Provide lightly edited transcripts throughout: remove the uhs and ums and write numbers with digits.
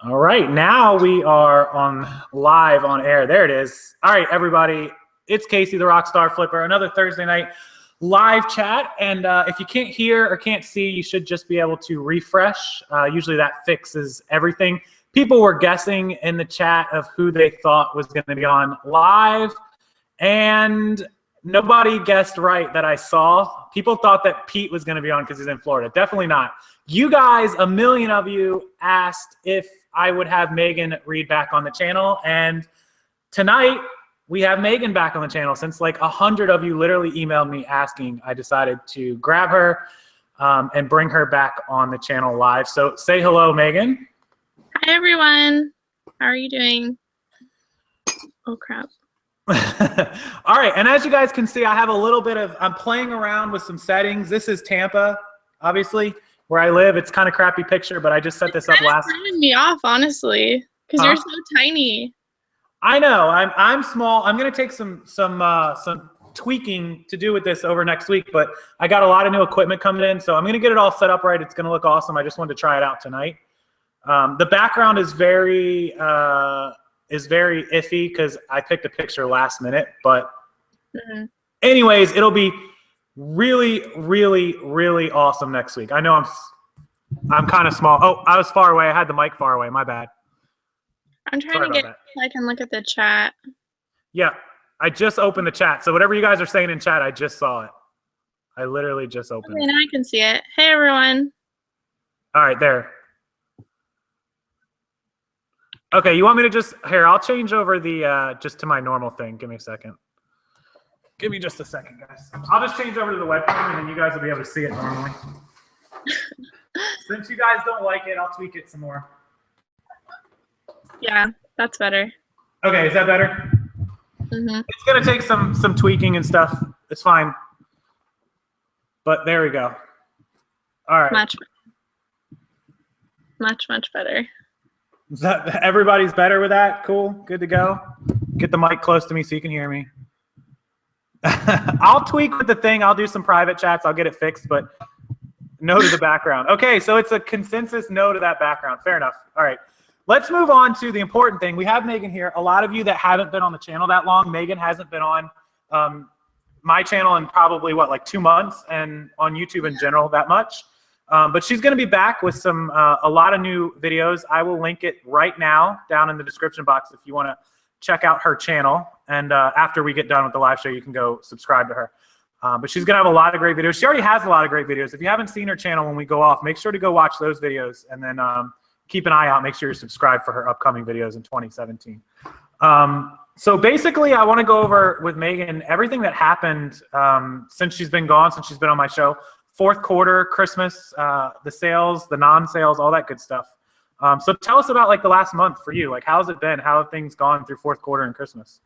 All right, now we are on live on air. There it is. All right, everybody, it's Casey, the Rockstarflipper, another Thursday night live chat. And if you can't hear or can't see, you should just be able to refresh. Usually that fixes everything. People were guessing in the chat of who they thought was going to be on live, and nobody guessed right that I saw. People thought that Pete was going to be on because he's in Florida. Definitely not. You guys, a million of you, asked if I would have Megan read back on the channel, and tonight we have Megan back on the channel. Since like 100 of you literally emailed me asking, I decided to grab her and bring her back on the channel live. So say hello, Megan. Hi, everyone. How are you doing? Oh, crap. All right, and as you guys can see, I have a little bit of, I'm playing around with some settings. This is Tampa, obviously, where I live. It's kind of crappy picture, but I just set this up last. It's throwing me off, honestly, because you're so tiny. I know. I'm small. I'm gonna take some tweaking to do with this over next week, but I got a lot of new equipment coming in, so I'm gonna get it all set up right. It's gonna look awesome. I just wanted to try it out tonight. The background is very iffy because I picked a picture last minute, but anyways, it'll be really, really, really awesome next week. I know I'm kind of small. Oh, I was far away. I had the mic far away. My bad. I'm trying to get so I can look at the chat. Yeah, I just opened the chat. So whatever you guys are saying in chat, I just saw it. I literally just opened it. Now I can see it. Hey, everyone. All right, there. Okay, you want me to just, here, I'll change over the, just to my normal thing. Give me a second. Give me just a second, guys. I'll just change over to the webcam, and then you guys will be able to see it normally. Since you guys don't like it, I'll tweak it some more. Yeah, that's better. Okay, is that better? It's going to take some tweaking and stuff. It's fine. But there we go. All right. Much better. Is that, everybody's better with that? Cool? Good to go? Get the mic close to me so you can hear me. I'll tweak with the thing. I'll do some private chats. I'll get it fixed, but no to the background. Okay, so it's a consensus no to that background. Fair enough. All right. Let's move on to the important thing. We have Megan here. A lot of you that haven't been on the channel that long, Megan hasn't been on my channel in probably, what, like 2 months, and on YouTube in general that much. But she's going to be back with some a lot of new videos. I will link it right now down in the description box if you want to check out her channel. And after we get done with the live show, you can go subscribe to her. But she's going to have a lot of great videos. She already has a lot of great videos. If you haven't seen her channel when we go off, make sure to go watch those videos, and then keep an eye out. Make sure you're subscribed for her upcoming videos in 2017. So basically, I want to go over with Megan everything that happened since she's been gone, since she's been on my show. Fourth quarter, Christmas, the sales, the non-sales, all that good stuff. So tell us about like the last month for you. Like, how's it been? How have things gone through fourth quarter and Christmas?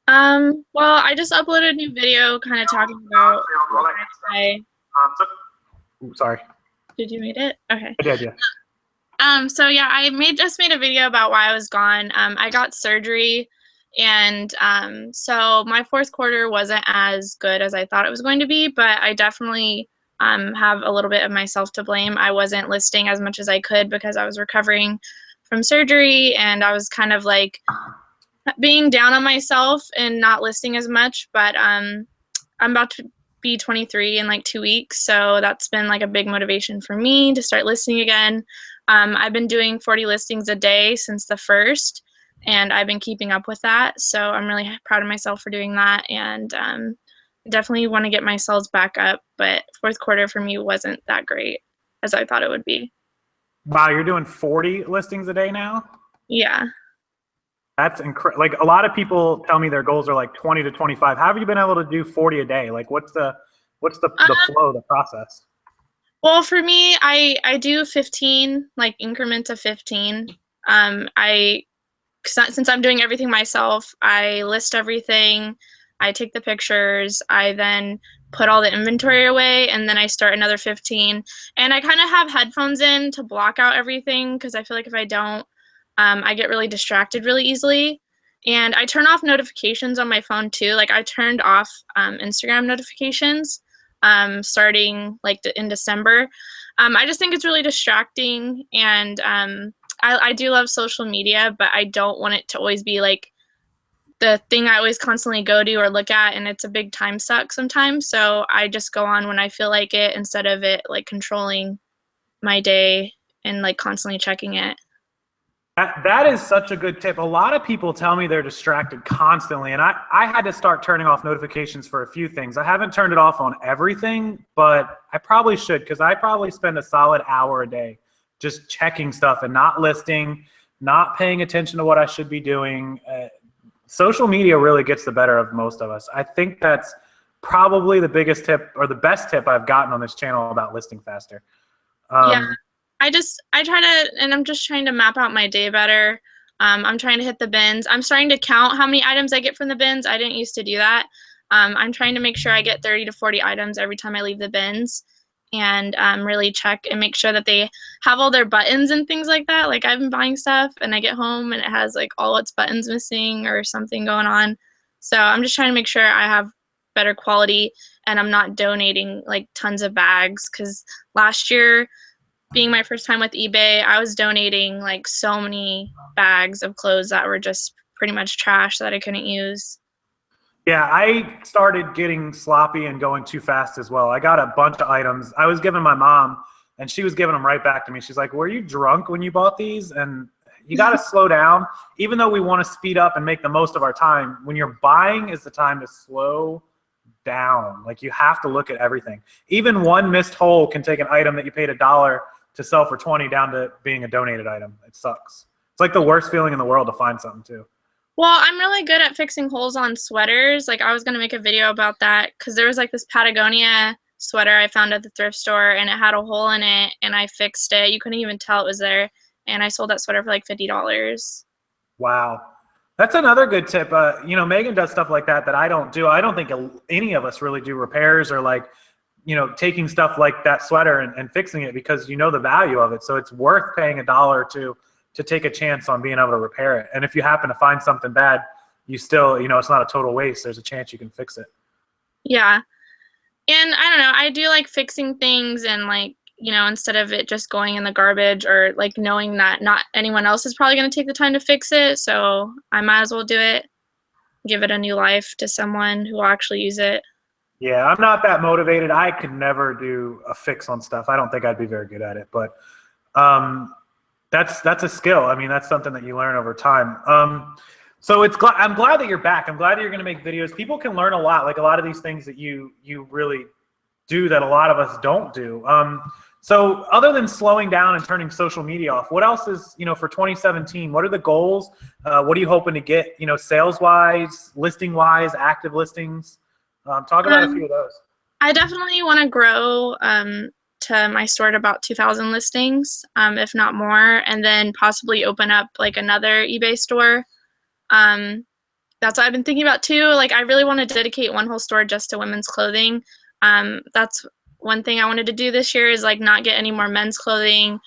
Well, I just uploaded a new video kind of talking about what I sorry. Did you read it? Okay. I did, yeah. So yeah, I just made a video about why I was gone. I got surgery, and so my fourth quarter wasn't as good as I thought it was going to be, but I definitely have a little bit of myself to blame. I wasn't listing as much as I could because I was recovering from surgery, and I was kind of like being down on myself and not listing as much. But I'm about to be 23 in like 2 weeks, so that's been like a big motivation for me to start listing again. I've been doing 40 listings a day since the 1st, and I've been keeping up with that. So I'm really proud of myself for doing that, and definitely want to get my sales back up. But fourth quarter for me wasn't that great as I thought it would be. Wow, you're doing 40 listings a day now? Yeah. That's incredible. Like, a lot of people tell me their goals are like 20 to 25. How have you been able to do 40 a day? Like, what's the flow, the process? Well, for me, I do 15, like increments of 15. Since I'm doing everything myself, I list everything, I take the pictures, I then put all the inventory away, and then I start another 15. And I kind of have headphones in to block out everything, because I feel like if I don't, I get really distracted really easily. And I turn off notifications on my phone too. Like, I turned off Instagram notifications starting like in December. I just think it's really distracting, and I do love social media, but I don't want it to always be like the thing I always constantly go to or look at, and it's a big time suck sometimes. So I just go on when I feel like it instead of it like controlling my day and like constantly checking it. That is such a good tip. A lot of people tell me they're distracted constantly, and I had to start turning off notifications for a few things. I haven't turned it off on everything, but I probably should, because I probably spend a solid hour a day just checking stuff and not listing, not paying attention to what I should be doing. Social media really gets the better of most of us. I think that's probably the biggest tip or the best tip I've gotten on this channel about listing faster. Yeah. I try to, and I'm just trying to map out my day better. I'm trying to hit the bins. I'm starting to count how many items I get from the bins. I didn't used to do that. I'm trying to make sure I get 30 to 40 items every time I leave the bins, and really check and make sure that they have all their buttons and things like that. Like I've been buying stuff and I get home and it has like all its buttons missing or something going on. So I'm just trying to make sure I have better quality and I'm not donating like tons of bags, because last year, being my first time with eBay, I was donating like so many bags of clothes that were just pretty much trash that I couldn't use. Yeah, I started getting sloppy and going too fast as well. I got a bunch of items. I was giving my mom, and she was giving them right back to me. She's like, were you drunk when you bought these? And you got to slow down. Even though we want to speed up and make the most of our time, when you're buying is the time to slow down. Like you have to look at everything. Even one missed hole can take an item that you paid $1 to sell for 20 down to being a donated item. It sucks. It's like the worst feeling in the world to find something too. Well, I'm really good at fixing holes on sweaters. Like I was gonna make a video about that because there was like this Patagonia sweater I found at the thrift store and it had a hole in it and I fixed it. You couldn't even tell it was there, and I sold that sweater for like $50. Wow. That's another good tip. You know, Megan does stuff like that I don't do. I don't think any of us really do repairs or like, you know, taking stuff like that sweater and fixing it, because you know the value of it. So it's worth paying $1 or $2 to take a chance on being able to repair it. And if you happen to find something bad, you still, you know, it's not a total waste. There's a chance you can fix it. Yeah. And I don't know, I do like fixing things and like, you know, instead of it just going in the garbage or like knowing that not anyone else is probably going to take the time to fix it. So I might as well do it, give it a new life to someone who will actually use it. Yeah, I'm not that motivated. I could never do a fix on stuff. I don't think I'd be very good at it, but that's a skill. I mean, that's something that you learn over time. So I'm glad that you're back. I'm glad that you're going to make videos. People can learn a lot, like a lot of these things that you really do that a lot of us don't do. So other than slowing down and turning social media off, what else is, you know, for 2017, what are the goals? What are you hoping to get, you know, sales-wise, listing-wise, active listings? Talk about a few of those. I definitely want to grow to my store to about 2,000 listings, if not more, and then possibly open up like another eBay store. That's what I've been thinking about too. Like I really want to dedicate one whole store just to women's clothing. That's one thing I wanted to do this year, is like not get any more men's clothing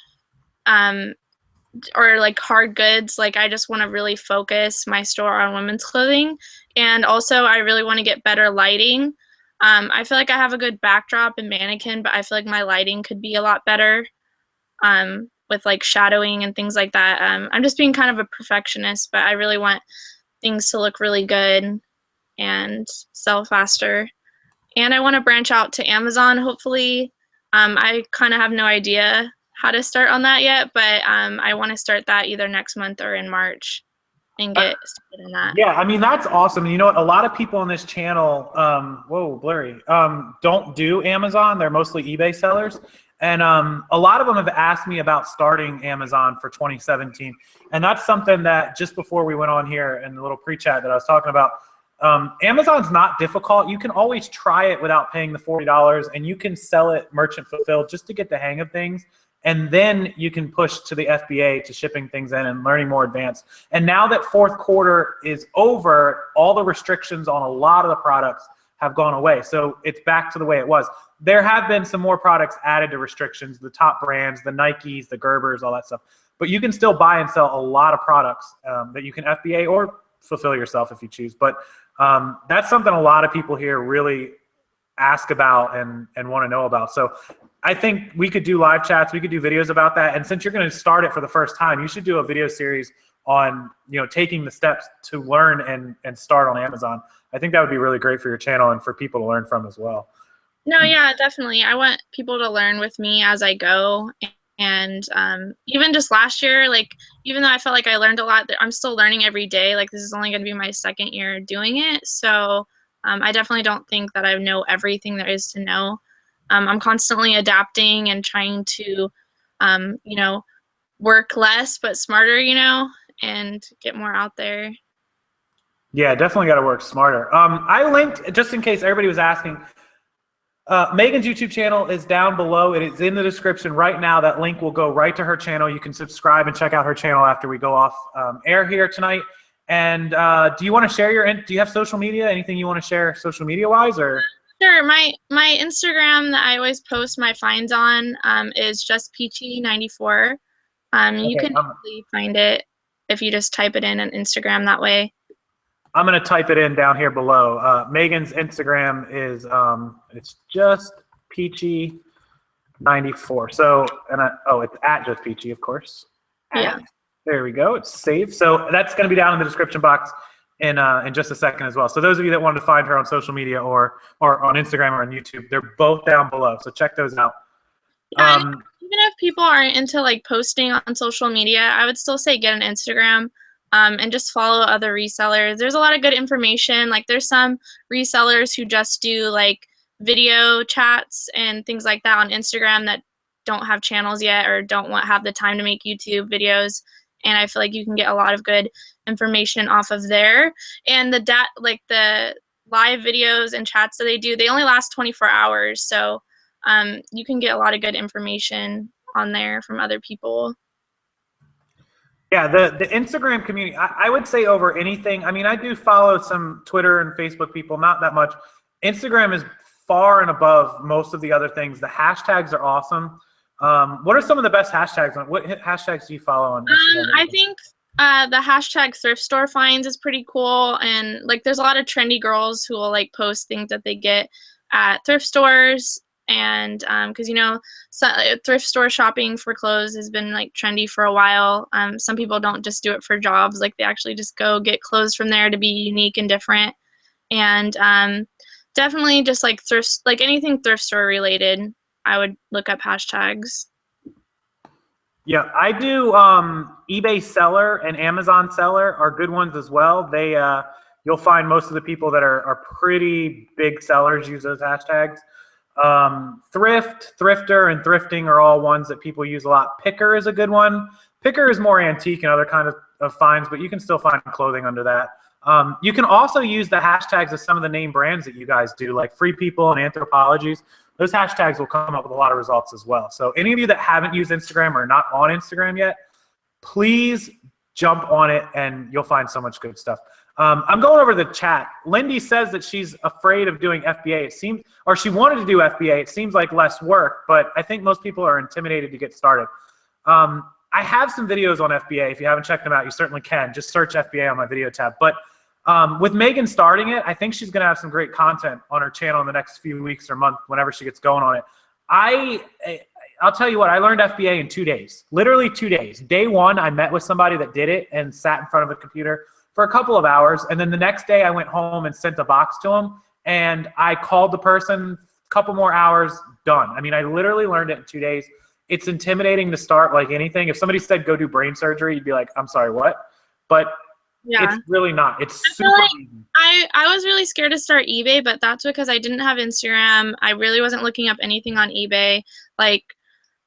or like hard goods. Like I just want to really focus my store on women's clothing. And also I really want to get better lighting. I feel like I have a good backdrop and mannequin, but I feel like my lighting could be a lot better with like shadowing and things like that. I'm just being kind of a perfectionist, but I really want things to look really good and sell faster. And I want to branch out to Amazon, hopefully. I kind of have no idea how to start on that yet, but I want to start that either next month or in March and get started in that. Yeah, I mean, that's awesome. You know what? A lot of people on this channel, whoa, blurry, don't do Amazon. They're mostly eBay sellers. And a lot of them have asked me about starting Amazon for 2017. And that's something that just before we went on here in the little pre-chat that I was talking about, Amazon's not difficult. You can always try it without paying the $40, and you can sell it merchant fulfilled just to get the hang of things. And then you can push to the FBA to shipping things in and learning more advanced. And now that fourth quarter is over, all the restrictions on a lot of the products have gone away. So it's back to the way it was. There have been some more products added to restrictions, the top brands, the Nikes, the Gerbers, all that stuff. But you can still buy and sell a lot of products that you can FBA or fulfill yourself if you choose. But that's something a lot of people here really ask about and want to know about. So I think we could do live chats, we could do videos about that. And since you're going to start it for the first time, you should do a video series on, you know, taking the steps to learn and start on Amazon. I think that would be really great for your channel and for people to learn from as well. No, yeah, definitely. I want people to learn with me as I go. And even just last year, like, even though I felt like I learned a lot, I'm still learning every day. Like, this is only going to be my second year doing it. So I definitely don't think that I know everything there is to know. I'm constantly adapting and trying to, you know, work less but smarter, you know, and get more out there. Yeah, definitely got to work smarter. I linked, just in case everybody was asking, Megan's YouTube channel is down below. It is in the description right now. That link will go right to her channel. You can subscribe and check out her channel after we go off air here tonight. And do you want to share do you have social media? Anything you want to share social media wise, or? Sure. My Instagram that I always post my finds on is just peachy94. You can easily find it if you just type it in on Instagram that way. I'm going to type it in down here below. Megan's Instagram is, it's just peachy94. So, oh, it's at just peachy, of course. Yeah. There we go. It's saved. So that's going to be down in the description box in just a second as well. So those of you that wanted to find her on social media or on Instagram or on YouTube, they're both down below. So check those out. Yeah, even if people aren't into like posting on social media, I would still say get an Instagram. And just follow other resellers. There's a lot of good information. Like, there's some resellers who just do like video chats and things like that on Instagram that don't have channels yet or don't have the time to make YouTube videos. And I feel like you can get a lot of good information off of there. And the live videos and chats that they do, they only last 24 hours. So you can get a lot of good information on there from other people. Yeah, the Instagram community, I would say over anything. I mean, I do follow some Twitter and Facebook people, not that much. Instagram is far and above most of the other things. The hashtags are awesome. What are some of the best hashtags? What hashtags do you follow on Instagram? I think the hashtag thrift store finds is pretty cool. And like, there's a lot of trendy girls who will like post things that they get at thrift stores. And because, you know, thrift store shopping for clothes has been like trendy for a while. Some people don't just do it for jobs. Like, they actually just go get clothes from there to be unique and different. And definitely just like anything thrift store related, I would look up hashtags. Yeah, I do. eBay seller and Amazon seller are good ones as well. They you'll find most of the people that are pretty big sellers use those hashtags. Thrift, thrifter, and thrifting are all ones that people use a lot. Picker is a good one. Picker is more antique and other kind of finds, but you can still find clothing under that. You can also use the hashtags of some of the name brands that you guys do, like Free People and Anthropologies. Those hashtags will come up with a lot of results as well. So any of you that haven't used Instagram or are not on Instagram yet, please jump on it and you'll find so much good stuff. I'm going over the chat. Lindy says that she's afraid of doing FBA. It seems, or she wanted to do FBA. It seems like less work, but I think most people are intimidated to get started. I have some videos on FBA. If you haven't checked them out, you certainly can. Just search FBA on my video tab. But with Megan starting it, I think she's going to have some great content on her channel in the next few weeks or month, whenever she gets going on it. I'll tell you what, I learned FBA in 2 days, literally 2 days. Day one, I met with somebody that did it and sat in front of a computer for a couple of hours. And then the next day I went home and sent a box to him and I called the person, couple more hours, done. I mean, I literally learned it in 2 days. It's intimidating to start like anything. If somebody said, go do brain surgery, you'd be like, I'm sorry, what? But yeah, it's really not. It's super easy. I was really scared to start eBay, but that's because I didn't have Instagram. I really wasn't looking up anything on eBay. Like,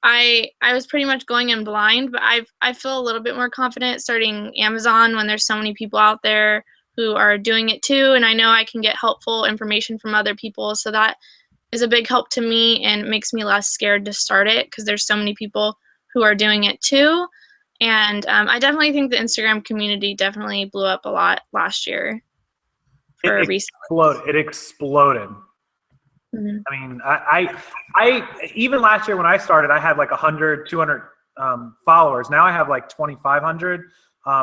I was pretty much going in blind, but I feel a little bit more confident starting Amazon when there's so many people out there who are doing it too, and I know I can get helpful information from other people, so that is a big help to me and makes me less scared to start it because there's so many people who are doing it too. And I definitely think the Instagram community definitely blew up a lot last year for resellers. It exploded. Mm-hmm. I mean, I even last year when I started, I had like 100, 200 followers. Now I have like 2,500.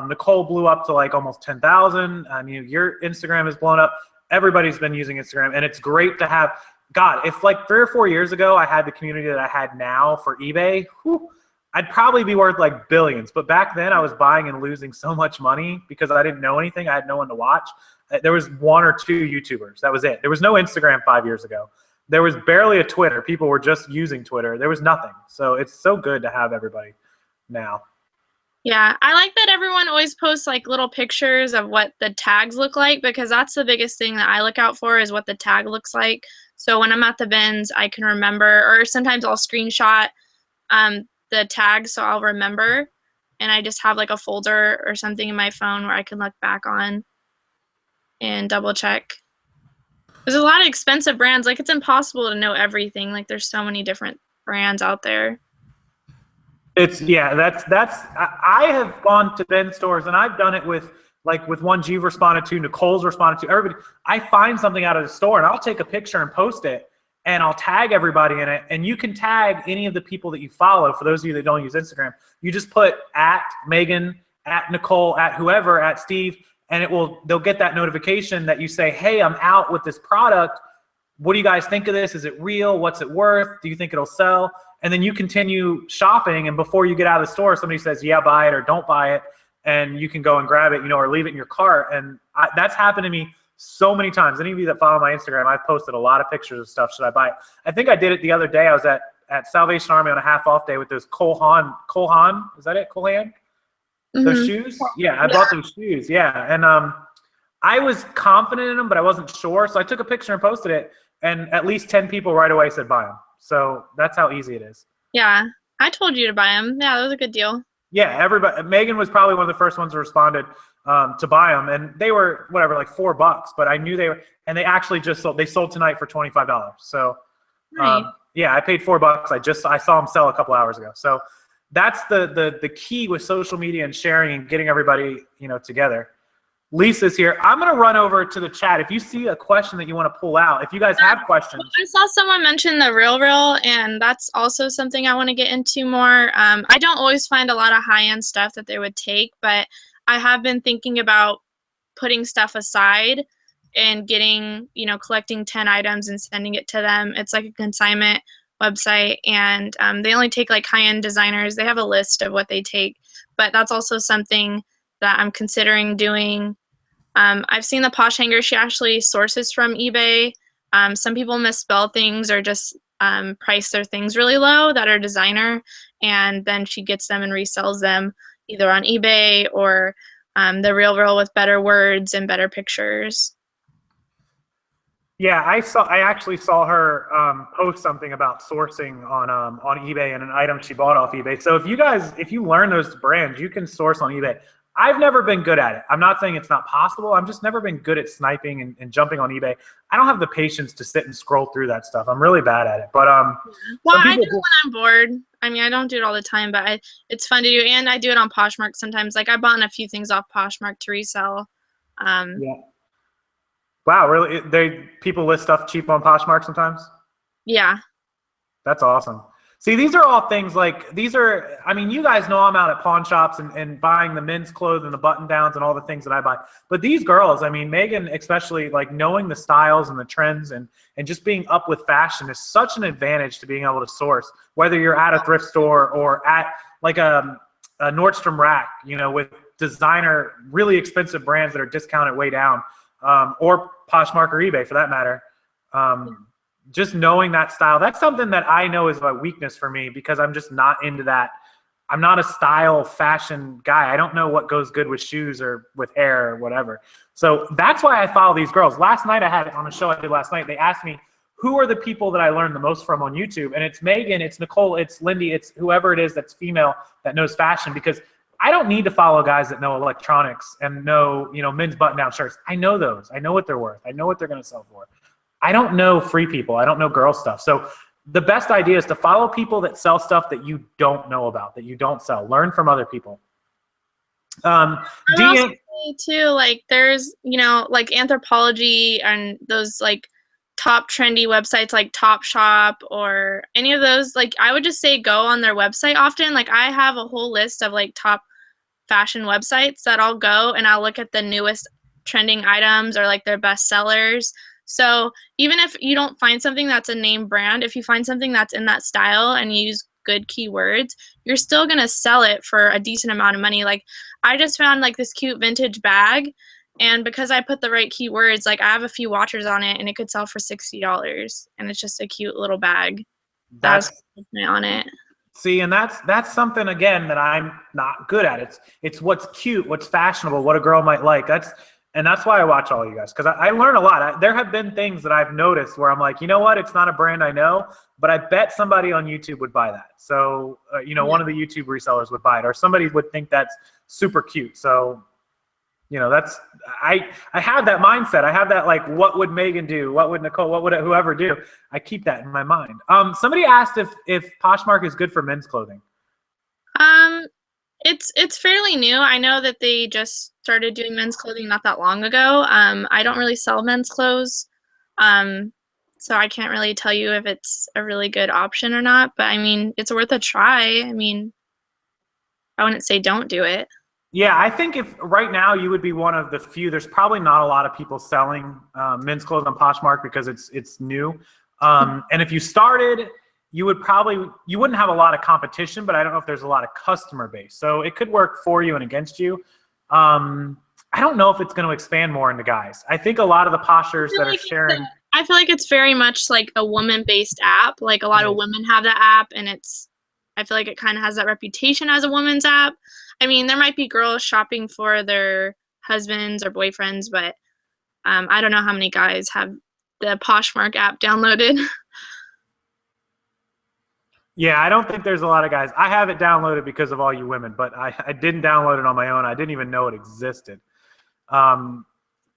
Nicole blew up to like almost 10,000. I mean, your Instagram has blown up. Everybody's been using Instagram, and it's great to have. God, if like 3 or 4 years ago I had the community that I had now for eBay, I'd probably be worth like billions. But back then I was buying and losing so much money because I didn't know anything. I had no one to watch. There was 1 or 2 YouTubers. That was it. There was no Instagram 5 years ago. There was barely a Twitter. People were just using Twitter. There was nothing. So it's so good to have everybody now. Yeah, I like that everyone always posts like little pictures of what the tags look like, because that's the biggest thing that I look out for is what the tag looks like. So when I'm at the bins, I can remember, or sometimes I'll screenshot the tag so I'll remember, and I just have like a folder or something in my phone where I can look back on and double check. There's a lot of expensive brands. Like, it's impossible to know everything. Like, there's so many different brands out there. I have gone to bin stores, and I've done it with ones you've responded to, Nicole's responded to, everybody. I find something out of the store and I'll take a picture and post it, and I'll tag everybody in it. And you can tag any of the people that you follow. For those of you that don't use Instagram, you just put @Megan, @Nicole, @whoever, @Steve, and they'll get that notification that you say, hey, I'm out with this product. What do you guys think of this? Is it real? What's it worth? Do you think it'll sell? And then you continue shopping, and before you get out of the store, somebody says, yeah, buy it or don't buy it, and you can go and grab it, or leave it in your cart. And that's happened to me so many times. Any of you that follow my Instagram, I've posted a lot of pictures of stuff. Should I buy it? I think I did it the other day. I was at Salvation Army on a half off day with those Cole Haan, is that it? Cole Haan? Those shoes? Yeah, I bought those shoes. Yeah. And I was confident in them, but I wasn't sure. So I took a picture and posted it, and at least 10 people right away said buy them. So that's how easy it is. Yeah, I told you to buy them. Yeah, that was a good deal. Yeah, everybody. Megan was probably one of the first ones who responded to buy them, and they were whatever, like $4. But I knew they were, and they actually just sold. They sold tonight for $25. So Nice. yeah, I paid $4. I saw them sell a couple hours ago. So that's the key with social media and sharing and getting everybody together. Lisa's here. I'm going to run over to the chat. If you see a question that you want to pull out, if you guys have questions. I saw someone mention the Reel, and that's also something I want to get into more. I don't always find a lot of high-end stuff that they would take, but I have been thinking about putting stuff aside and getting, collecting 10 items and sending it to them. It's like a consignment website, and they only take like high-end designers. They have a list of what they take, but that's also something that I'm considering doing. I've seen the Posh Hanger. She actually sources from eBay. Some people misspell things or just price their things really low that are designer, and then she gets them and resells them either on eBay or the Reel with better words and better pictures. Yeah, I actually saw her post something about sourcing on eBay and an item she bought off eBay. So if you learn those brands, you can source on eBay. I've never been good at it. I'm not saying it's not possible. I've just never been good at sniping and jumping on eBay. I don't have the patience to sit and scroll through that stuff. I'm really bad at it. But well, I do it when I'm bored. I mean, I don't do it all the time, but it's fun to do, and I do it on Poshmark sometimes. Like, I bought a few things off Poshmark to resell. Yeah. Wow, really? People list stuff cheap on Poshmark sometimes? Yeah. That's awesome. See, these are all things I mean, you guys know I'm out at pawn shops and buying the men's clothes and the button downs and all the things that I buy. But these girls, I mean, Megan especially, like knowing the styles and the trends and just being up with fashion is such an advantage to being able to source, whether you're at a thrift store or at like a Nordstrom Rack, with designer, really expensive brands that are discounted way down, or Poshmark or eBay for that matter. Just knowing that style, that's something that I know is a weakness for me because I'm just not into that. I'm not a style fashion guy. I don't know what goes good with shoes or with hair or whatever. So that's why I follow these girls. Last night I had it on a show I did last night. They asked me, who are the people that I learned the most from on YouTube? And it's Megan, it's Nicole, it's Lindy, it's whoever it is that's female that knows fashion, because I don't need to follow guys that know electronics and know, men's button-down shirts. I know those. I know what they're worth. I know what they're going to sell for. I don't know free people. I don't know girl stuff. So the best idea is to follow people that sell stuff that you don't know about, that you don't sell. Learn from other people. Too, like there's, like Anthropology and those like top trendy websites like Topshop or any of those. Like, I would just say go on their website often. Like, I have a whole list of like top fashion websites that I'll go and I'll look at the newest trending items or like their best sellers. So even if you don't find something that's a name brand, if you find something that's in that style and you use good keywords, you're still gonna sell it for a decent amount of money. Like I just found like this cute vintage bag, and because I put the right keywords, like I have a few watchers on it and it could sell for $60, and it's just a cute little bag that has That's on it. See, and that's something again that I'm not good at. It's what's cute, what's fashionable, what a girl might like. That's why I watch all you guys, because I learn a lot. There have been things that I've noticed where I'm like, you know what, it's not a brand I know, but I bet somebody on YouTube would buy that. So you know, one of the YouTube resellers would buy it, or somebody would think that's super cute. So you know, that's I have that mindset. I have that, like, what would Megan do? What would Nicole? What would whoever do? I keep that in my mind. Somebody asked if Poshmark is good for men's clothing. It's fairly new. I know that they just started doing men's clothing not that long ago. I don't really sell men's clothes, so I can't really tell you if it's a really good option or not. But I mean, it's worth a try. I mean, I wouldn't say don't do it. Yeah, I think if right now you would be one of the few. There's probably not a lot of people selling men's clothes on Poshmark because it's new. And if you started, you wouldn't have a lot of competition, but I don't know if there's a lot of customer base. So it could work for you and against you. I don't know if it's going to expand more into guys. I think a lot of the poshers that are sharing. I feel like it's very much like a woman-based app. Like a lot of women have that app, and I feel like it kind of has that reputation as a woman's app. I mean, there might be girls shopping for their husbands or boyfriends, but I don't know how many guys have the Poshmark app downloaded. Yeah, I don't think there's a lot of guys. I have it downloaded because of all you women, but I didn't download it on my own. I didn't even know it existed.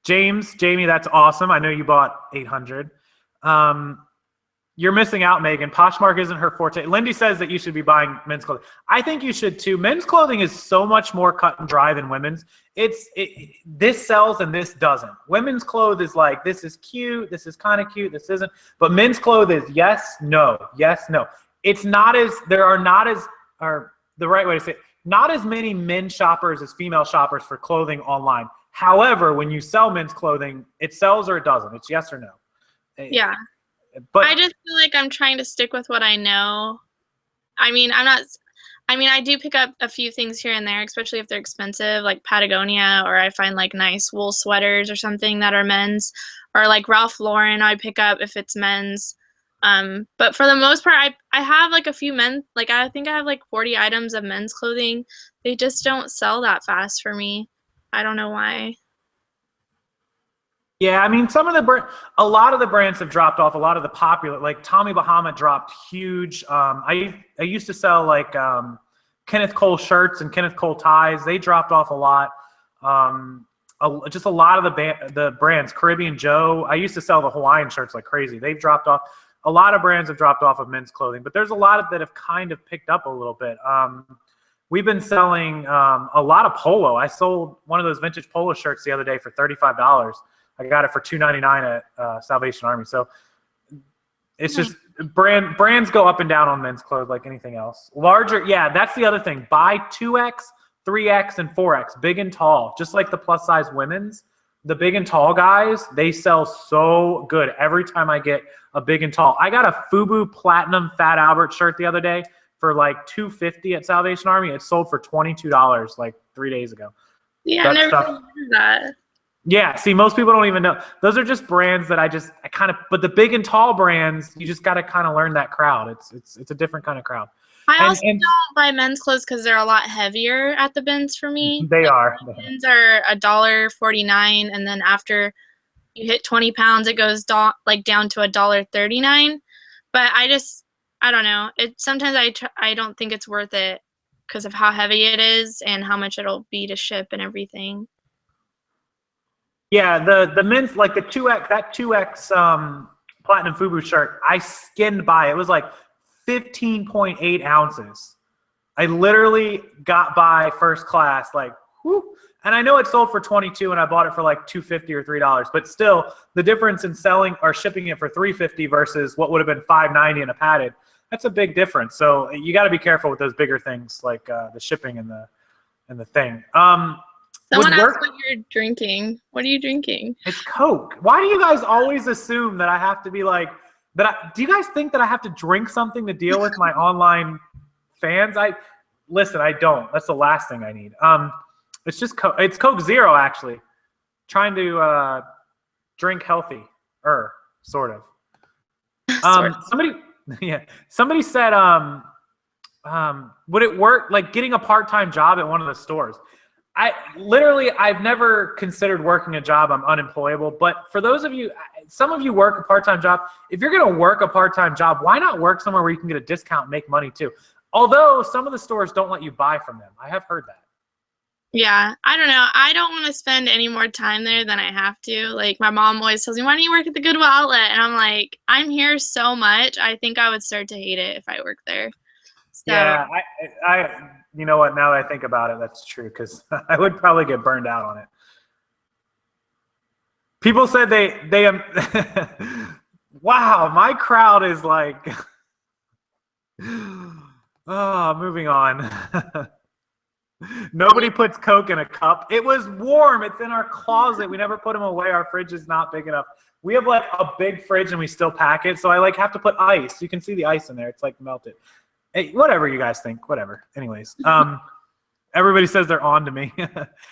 Jamie, that's awesome. I know you bought 800. You're missing out, Megan. Poshmark isn't her forte. Lindy says that you should be buying men's clothing. I think you should too. Men's clothing is so much more cut and dry than women's. This sells and this doesn't. Women's clothes is like, this is cute, this is kind of cute, this isn't. But men's clothes is yes, no, yes, no. It's not as, there are not as, or the right way to say it, not as many men shoppers as female shoppers for clothing online. However, when you sell men's clothing, it sells or it doesn't. It's yes or no. Yeah. But I just feel like I'm trying to stick with what I know. I mean, I do pick up a few things here and there, especially if they're expensive, like Patagonia, or I find like nice wool sweaters or something that are men's, or like Ralph Lauren I pick up if it's men's. But for the most part, I have like a few men, like I think I have like 40 items of men's clothing. They just don't sell that fast for me. I don't know why. yeah, I mean, a lot of the brands have dropped off. A lot of the popular, like Tommy Bahama dropped huge. I used to sell like Kenneth Cole shirts and Kenneth Cole ties. They dropped off a lot. Just a lot of the brands. Caribbean Joe. I used to sell the Hawaiian shirts like crazy. They've dropped off. A lot of brands have dropped off of men's clothing, but there's a lot that have kind of picked up a little bit. We've been selling a lot of polo. I sold one of those vintage polo shirts the other day for $35. I got it for $2.99 at Salvation Army. So it's just brands go up and down on men's clothes like anything else. Larger, yeah, that's the other thing. Buy 2X, 3X, and 4X, big and tall, just like the plus size women's. The big and tall guys, they sell so good every time I get a big and tall. I got a FUBU Platinum Fat Albert shirt the other day for like $2.50 at Salvation Army. It sold for $22 like 3 days ago. Yeah, I never heard of that. Yeah, see, most people don't even know. Those are just brands that I kind of, but the big and tall brands, you just got to kind of learn that crowd. It's a different kind of crowd. I also don't buy men's clothes because they're a lot heavier at the bins for me. They are. The bins are $1.49, and then after you hit 20 pounds, it goes down to $1.39. But I don't know. Sometimes I don't think it's worth it because of how heavy it is and how much it'll be to ship and everything. Yeah, the men's, like the 2X, that 2X Platinum FUBU shirt, I skinned by. It was like 15.8 ounces. I literally got by first class, like, whoo. And I know it sold for $22 and I bought it for like $2.50 or $3, but still the difference in selling or shipping it for $3.50 versus what would have been $5.90 in a padded, that's a big difference. So you got to be careful with those bigger things like the shipping and the thing. Someone would asked work. what you're drinking. What are you drinking? It's Coke. Why do you guys always assume that I have to be like do you guys think that I have to drink something to deal with my online fans? Listen, I don't. That's the last thing I need. It's just Coke. It's Coke Zero, actually. Trying to drink healthy, sort of. Somebody said, would it work like getting a part-time job at one of the stores? I've never considered working a job. I'm unemployable. But for those of you, some of you work a part-time job. If you're going to work a part-time job, why not work somewhere where you can get a discount and make money too? Although some of the stores don't let you buy from them. I have heard that. Yeah, I don't know. I don't want to spend any more time there than I have to. Like, my mom always tells me, why don't you work at the Goodwill outlet? And I'm like, I'm here so much. I think I would start to hate it if I worked there. So, yeah, I you know what? Now that I think about it, that's true, because I would probably get burned out on it. People said they wow, my crowd is like, oh, moving on. Nobody puts Coke in a cup. It was warm. It's in our closet. We never put them away. Our fridge is not big enough. We have like a big fridge and we still pack it. So I like have to put ice. You can see the ice in there. It's like melted. Hey, whatever you guys think, whatever. Anyways, everybody says they're on to me.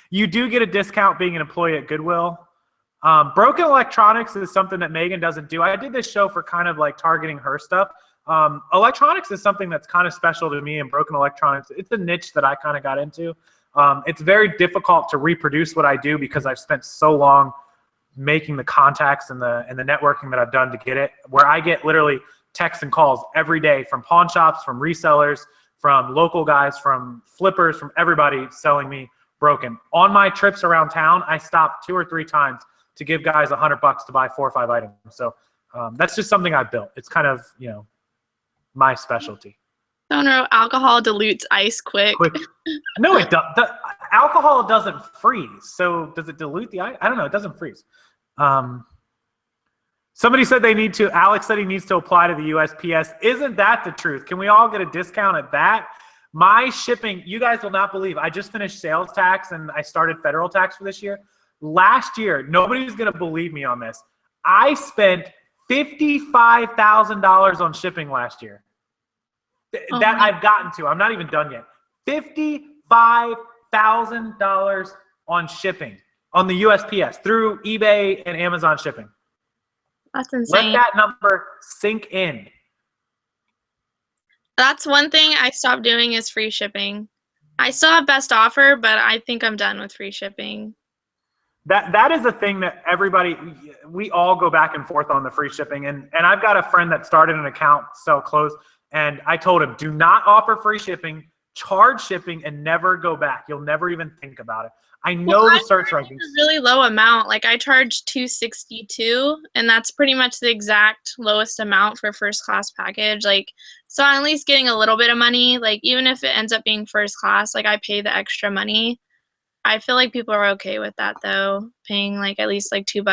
You do get a discount being an employee at Goodwill. Broken electronics is something that Megan doesn't do. I did this show for kind of like targeting her stuff. Electronics is something that's kind of special to me, and broken electronics, it's a niche that I kind of got into. It's very difficult to reproduce what I do because I've spent so long making the contacts and the networking that I've done to get it, where I get literally texts and calls every day from pawn shops, from resellers, from local guys, from flippers, from everybody selling me broken. On my trips around town, I stop 2 or 3 times to give guys $100 to buy 4 or 5 items. So that's just something I built. It's kind of, my specialty. don't know, alcohol dilutes ice quick. No, it does. Alcohol doesn't freeze. So does it dilute the ice? I don't know. It doesn't freeze. Somebody said Alex said he needs to apply to the USPS. Isn't that the truth? Can we all get a discount at that? My shipping, you guys will not believe, I just finished sales tax and I started federal tax for this year. Last year, nobody's going to believe me on this. I spent $55,000 on shipping last year. That I've gotten to. I'm not even done yet. $55,000 on shipping on the USPS through eBay and Amazon shipping. That's insane. Let that number sink in. That's one thing I stopped doing is free shipping. I still have best offer, but I think I'm done with free shipping. That is a thing that we all go back and forth on the free shipping. And I've got a friend that started an account to sell clothes, and I told him, do not offer free shipping, charge shipping, and never go back. You'll never even think about it. I know the search rankings. It's a really low amount. Like, I charge $262, and that's pretty much the exact lowest amount for a first class package. Like, so I'm at least getting a little bit of money. Like, even if it ends up being first class, like, I pay the extra money. I feel like people are okay with that though, paying like at least like $2.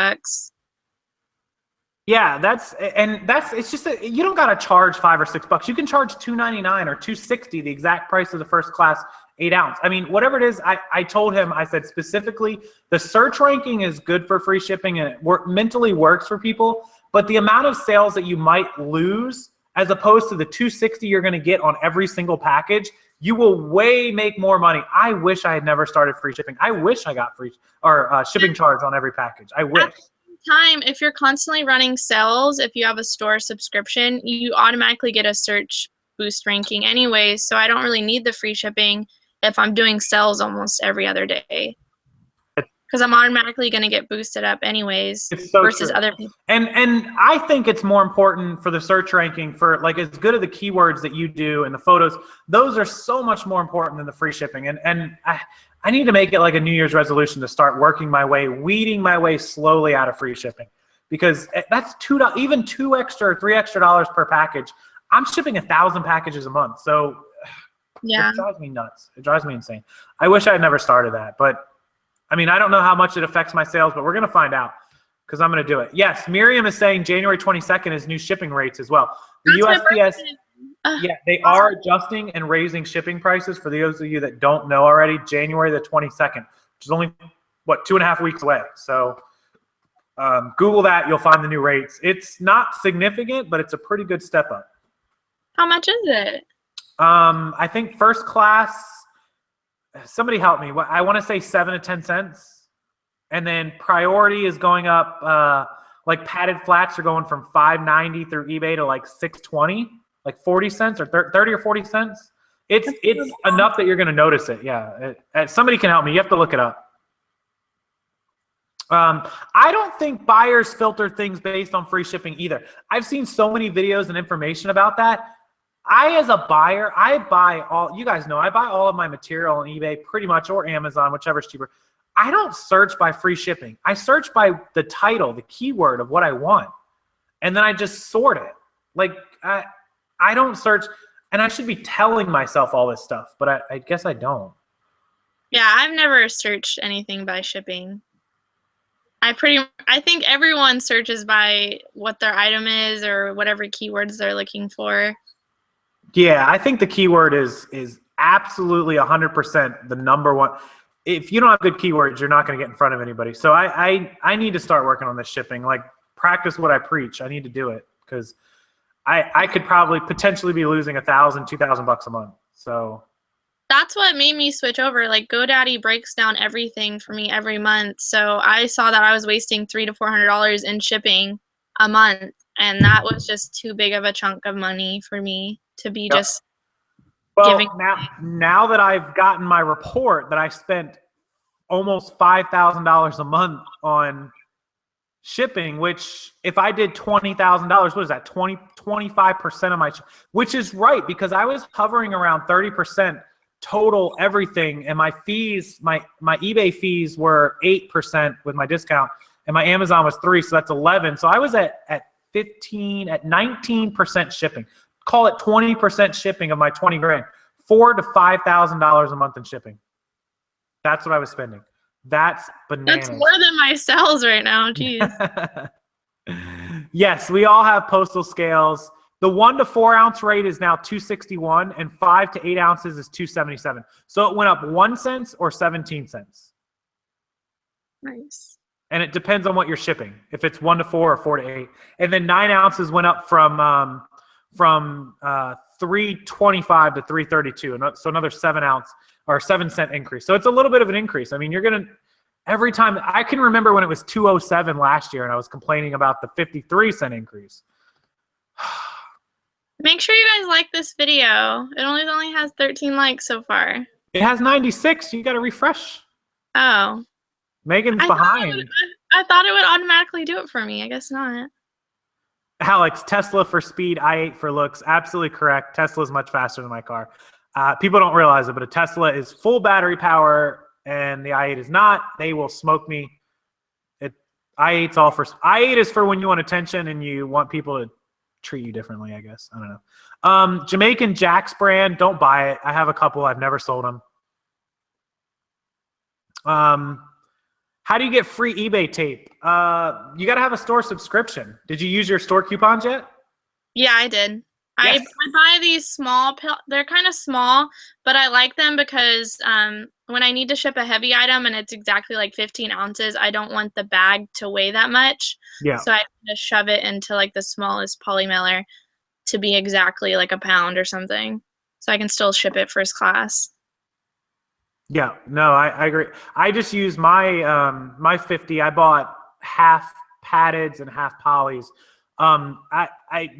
Yeah, it's just that you don't gotta charge $5 or $6. You can charge $2.99 or $2.60, the exact price of the first class 8-ounce. I mean, whatever it is. I told him, I said specifically, the search ranking is good for free shipping and it mentally works for people, but the amount of sales that you might lose as opposed to the $2.60 you're gonna get on every single package, you will make more money. I wish I had never started free shipping. I wish I got free or shipping charge on every package. I wish. At the same time, if you're constantly running sales, if you have a store subscription, you automatically get a search boost ranking anyways. So I don't really need the free shipping if I'm doing sales almost every other day, because I'm automatically going to get boosted up anyways versus other people. And I think it's more important for the search ranking for like as good of the keywords that you do and the photos. Those are so much more important than the free shipping. And I need to make it like a New Year's resolution to start working my way, weeding my way slowly out of free shipping, because that's $2, even $2 extra or $3 extra per package. I'm shipping 1,000 packages a month. So yeah, it drives me nuts. It drives me insane. I wish I had never started that, but I mean, I don't know how much it affects my sales, but we're going to find out because I'm going to do it. Yes, Miriam is saying January 22nd is new shipping rates as well. The USPS, yeah, they are adjusting and raising shipping prices. For those of you that don't know already, January the 22nd. which is only, what, 2.5 weeks away. So Google that. You'll find the new rates. It's not significant, but it's a pretty good step up. How much is it? I think first class, somebody help me. I want to say 7 to 10 cents. And then priority is going up, like padded flats are going from $5.90 through eBay to like $6.20, like 40 cents or 30 or 40 cents. It's enough that you're going to notice it. Yeah. Somebody can help me. You have to look it up. I don't think buyers filter things based on free shipping either. I've seen so many videos and information about that. As a buyer, I buy all, you guys know, I buy all of my material on eBay pretty much, or Amazon, whichever's cheaper. I don't search by free shipping. I search by the title, the keyword of what I want. And then I just sort it. Like, I don't search, and I should be telling myself all this stuff, but I guess I don't. Yeah, I've never searched anything by shipping. I think everyone searches by what their item is or whatever keywords they're looking for. Yeah, I think the keyword is absolutely 100% the number one. If you don't have good keywords, you're not going to get in front of anybody. So I need to start working on this shipping. Like, practice what I preach. I need to do it because I could probably potentially be losing $1,000, $2,000 a month. So that's what made me switch over. Like, GoDaddy breaks down everything for me every month. So I saw that I was wasting $300 to $400 in shipping a month, and that was just too big of a chunk of money for me to be just giving. Now that I've gotten my report that I spent almost $5,000 a month on shipping, which if I did $20,000, what is that? 25% of my, which is right, because I was hovering around 30% total everything, and my fees, my eBay fees were 8% with my discount, and my Amazon was 3%, so that's 11. So I was at 19% shipping. Call it 20% shipping of my 20 grand, $4,000 to $5,000 a month in shipping. That's what I was spending. That's bananas. That's more than my sales right now. Jeez. Yes, we all have postal scales. The 1 to 4 ounce rate is now $2.61, and 5 to 8 ounces is $2.77. So it went up 1 cent or 17 cents. Nice. And it depends on what you're shipping. If it's 1 to 4 or 4 to 8, and then 9 ounces went up from $3.25 to $3.32, so another 7 ounce or 7 cent increase. So it's a little bit of an increase. I mean, you're gonna, every time, I can remember when it was $2.07 last year, and I was complaining about the 53-cent increase. Make sure you guys like this video. It only has 13 likes so far. It has 96. You got to refresh. Oh. Megan's behind. I thought it would automatically do it for me. I guess not. Alex, Tesla for speed, i8 for looks. Absolutely correct. Tesla is much faster than my car. People don't realize it, but a Tesla is full battery power, and the i8 is not. They will smoke me. i8 is for when you want attention and you want people to treat you differently, I guess. I don't know. Jamaican Jack's brand, don't buy it. I have a couple. I've never sold them. How do you get free eBay tape? You got to have a store subscription. Did you use your store coupons yet? Yeah, I did. Yes. I buy these small, they're kind of small, but I like them because when I need to ship a heavy item and it's exactly like 15 ounces, I don't want the bag to weigh that much. Yeah. So I just shove it into like the smallest poly mailer to be exactly like a pound or something. So I can still ship it first class. Yeah, no, I agree. I just use my my 50. I bought half paddeds and half polys.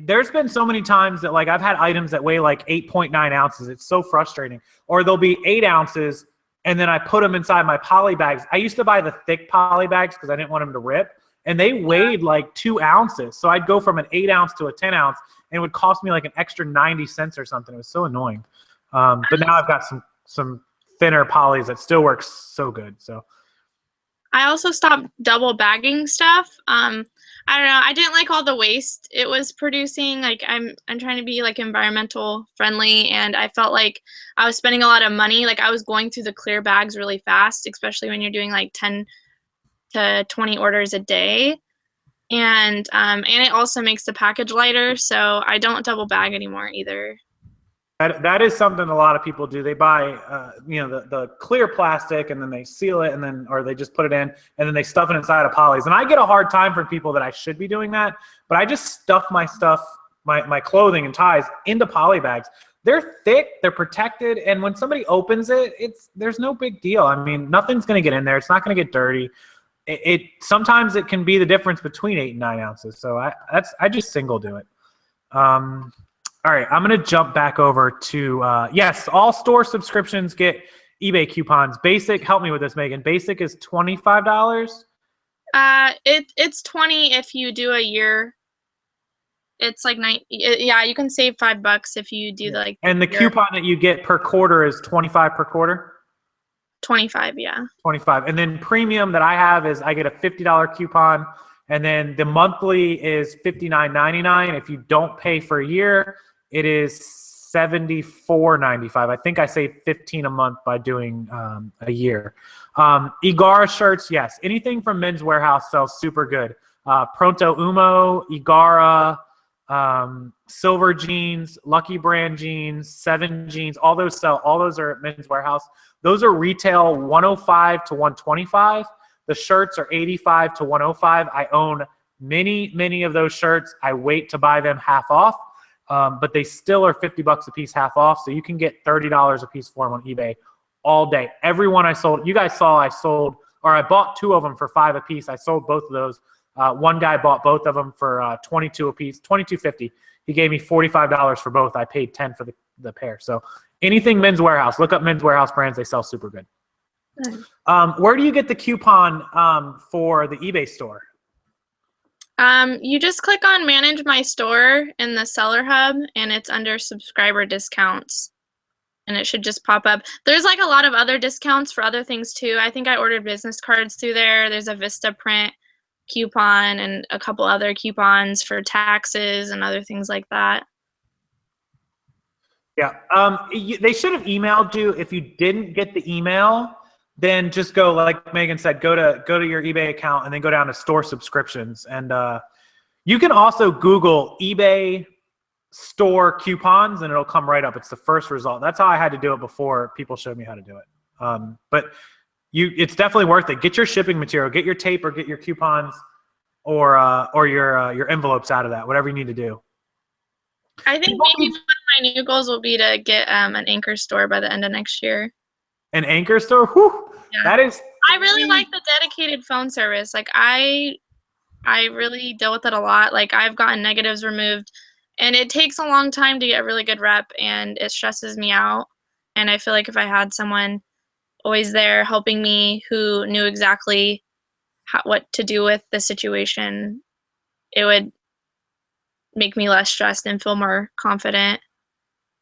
There's been so many times that like I've had items that weigh like 8.9 ounces. It's so frustrating. Or they'll be 8 ounces, and then I put them inside my poly bags. I used to buy the thick poly bags because I didn't want them to rip, and they weighed like 2 ounces. So I'd go from an 8 ounce to a 10 ounce, and it would cost me like an extra 90 cents or something. It was so annoying. But now I've got some thinner polys that still works so good. So I also stopped double bagging stuff. I don't know. I didn't like all the waste it was producing. Like I'm trying to be like environmental friendly, and I felt like I was spending a lot of money. Like I was going through the clear bags really fast, especially when you're doing like 10 to 20 orders a day. And it also makes the package lighter, so I don't double bag anymore either. That is something a lot of people do. They buy, the clear plastic, and then they seal it, or they just put it in, and then they stuff it inside of polys. And I get a hard time from people that I should be doing that, but I just stuff my stuff, my clothing and ties into poly bags. They're thick, they're protected, and when somebody opens it, there's no big deal. I mean, nothing's going to get in there. It's not going to get dirty. Sometimes it can be the difference between 8 and 9 ounces. So I just single do it. All right, I'm going to jump back over to, yes, all store subscriptions get eBay coupons. Basic, help me with this, Megan. Basic is $25? It's 20 if you do a year. It's like yeah, you can save $5 if you do And the coupon that you get per quarter is 25 per quarter? 25, yeah. 25. And then premium that I have is I get a $50 coupon, and then the monthly is $59.99. If you don't pay for a year, it is $74.95. I think I save $15 a month by doing a year. Igara shirts, yes. Anything from Men's Warehouse sells super good. Pronto Umo, Igara, Silver Jeans, Lucky Brand Jeans, 7 Jeans, all those sell. All those are at Men's Warehouse. Those are retail $105 to $125. The shirts are $85 to $105. I own many of those shirts. I wait to buy them half off. But they still are $50 a piece, half off. So you can get $30 a piece for them on eBay all day. Every one I sold, you guys saw I bought 2 of them for $5 a piece. I sold both of those. One guy bought both of them for $22 a piece, $22.50. He gave me $45 for both. I paid $10 for the pair. So anything Men's Warehouse, look up Men's Warehouse brands. They sell super good. Where do you get the coupon for the eBay store? You just click on Manage My Store in the Seller Hub, and it's under Subscriber Discounts. And it should just pop up. There's like a lot of other discounts for other things too. I think I ordered business cards through there. There's a Vista Print coupon and a couple other coupons for taxes and other things like that. Yeah. They should have emailed you. If you didn't get the email, then just go, like Megan said, go to your eBay account and then go down to store subscriptions. And you can also Google eBay store coupons and it'll come right up. It's the first result. That's how I had to do it before people showed me how to do it. But it's definitely worth it. Get your shipping material, get your tape, or get your coupons, or your envelopes out of that. Whatever you need to do. I think maybe one of my new goals will be to get an Anchor store by the end of next year. An Anchor store? Whew, yeah. That is. I really like the dedicated phone service. Like I really deal with it a lot. Like I've gotten negatives removed, and it takes a long time to get a really good rep, and it stresses me out. And I feel like if I had someone always there helping me who knew exactly what to do with the situation, it would make me less stressed and feel more confident.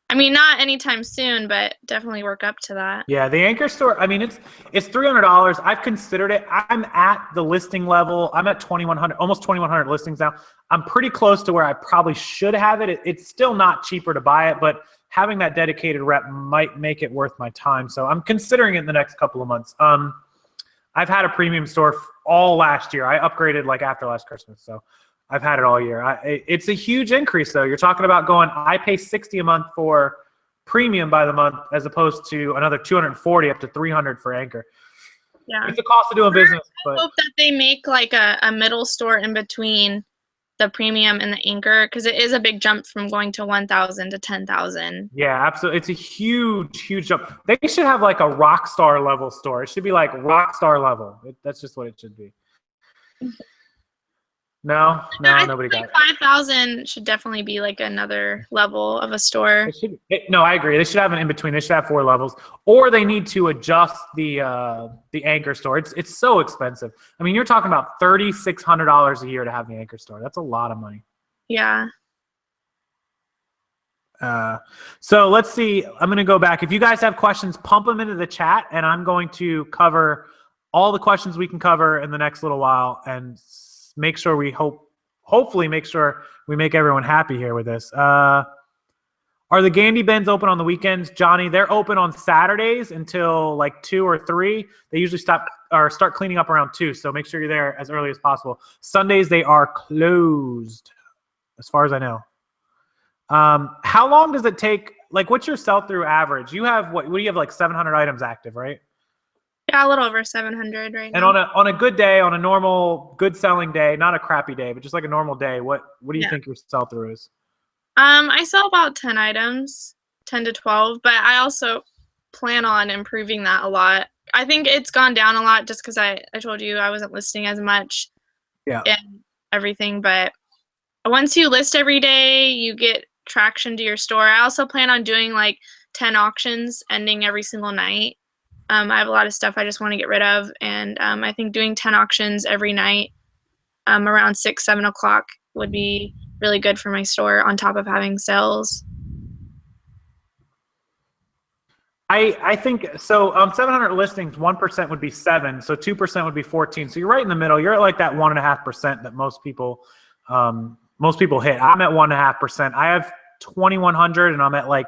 I mean, not anytime soon, but definitely work up to that. Yeah, the Anchor store, I mean, it's $300. I've considered it. I'm at the listing level. I'm at 2,100, almost 2,100 listings now. I'm pretty close to where I probably should have it. It's still not cheaper to buy it, but having that dedicated rep might make it worth my time. So I'm considering it in the next couple of months. I've had a premium store all last year. I upgraded like after last Christmas, so I've had it all year. It's a huge increase, though. You're talking about I pay $60 a month for premium by the month, as opposed to another $240 up to $300 for Anchor. Yeah, it's a cost of doing business. I hope that they make like a middle store in between the premium and the Anchor, because it is a big jump from going to 1,000 to 10,000. Yeah, absolutely. It's a huge jump. They should have like a Rockstar level store. It should be like Rockstar level. That's just what it should be. No, nobody got it. 5,000 should definitely be like another level of a store. No, I agree. They should have an in between. They should have 4 levels, or they need to adjust the Anchor store. It's so expensive. I mean, you're talking about $3,600 a year to have the Anchor store. That's a lot of money. Yeah. So let's see. I'm going to go back. If you guys have questions, pump them into the chat, and I'm going to cover all the questions we can cover in the next little while, and make sure hopefully make sure we make everyone happy here with this. Are the Gandy bins open on the weekends, Johnny? They're open on Saturdays until like 2 or 3. They usually start cleaning up around 2, so make sure you're there as early as possible. Sundays they are closed, as far as I know. How long does it take like what's your sell-through average? You have what do you have, like 700 items active, right? Yeah, a little over 700 right And now. on a good day, on a normal good selling day, not a crappy day, but just like a normal day, what do you Yeah. think your sell-through is? I sell about 10 items, 10 to 12, but I also plan on improving that a lot. I think it's gone down a lot just because I told you I wasn't listing as much Yeah. and everything. But once you list every day, you get traction to your store. I also plan on doing like 10 auctions ending every single night. I have a lot of stuff I just want to get rid of. And I think doing 10 auctions every night around 6, 7 o'clock would be really good for my store on top of having sales. I think so. 700 listings, 1% would be 7, so 2% would be 14. So you're right in the middle. You're at like that 1.5% that most people hit. I'm at 1.5%. I have 2,100, and I'm at like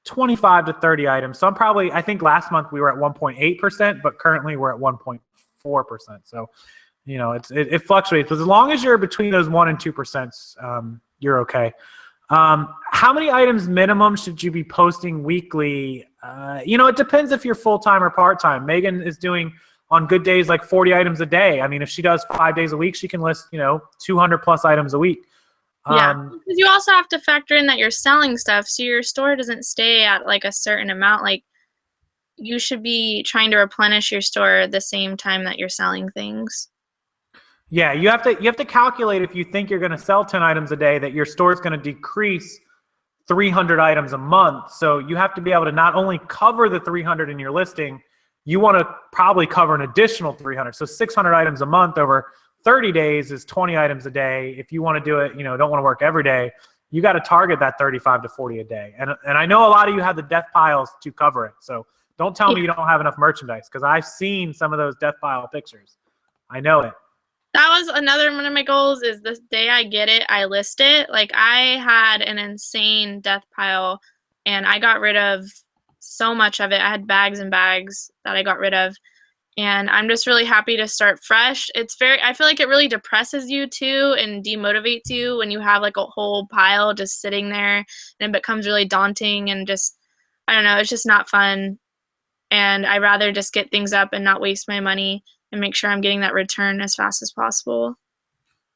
25 to 30 items. So I think last month we were at 1.8%, but currently we're at 1.4%. So it fluctuates, but as long as you're between those 1 and 2%, you're okay. How many items minimum should you be posting weekly? It depends if you're full-time or part-time. Megan is doing on good days like 40 items a day. I mean, if she does 5 days a week, she can list 200 plus items a week. Yeah, because you also have to factor in that you're selling stuff, so your store doesn't stay at like a certain amount. Like you should be trying to replenish your store at the same time that you're selling things. Yeah, you have to calculate, if you think you're going to sell 10 items a day, that your store is going to decrease 300 items a month. So you have to be able to not only cover the 300 in your listing, you want to probably cover an additional 300. So 600 items a month over 30 days is 20 items a day. If you want to do it, don't want to work every day, you got to target that 35 to 40 a day. And I know a lot of you have the death piles to cover it. So don't tell me you don't have enough merchandise, because I've seen some of those death pile pictures. I know it. That was another one of my goals, is the day I get it, I list it. Like I had an insane death pile and I got rid of so much of it. I had bags and bags that I got rid of. And I'm just really happy to start fresh. I feel like it really depresses you too and demotivates you when you have like a whole pile just sitting there, and it becomes really daunting and just, I don't know, it's just not fun. And I'd rather just get things up and not waste my money and make sure I'm getting that return as fast as possible.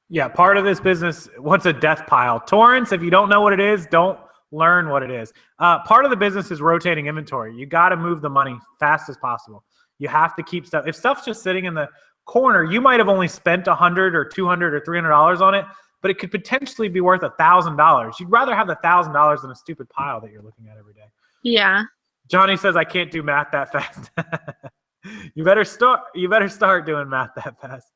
Yeah, part of this business, what's a death pile? Torrance, if you don't know what it is, don't learn what it is. Part of the business is rotating inventory. You got to move the money fast as possible. You have to keep stuff. If stuff's just sitting in the corner, you might have only spent $100 or $200 or $300 on it, but it could potentially be worth $1,000. You'd rather have the $1,000 than a stupid pile that you're looking at every day. Yeah. Johnny says, I can't do math that fast. You better start doing math that fast.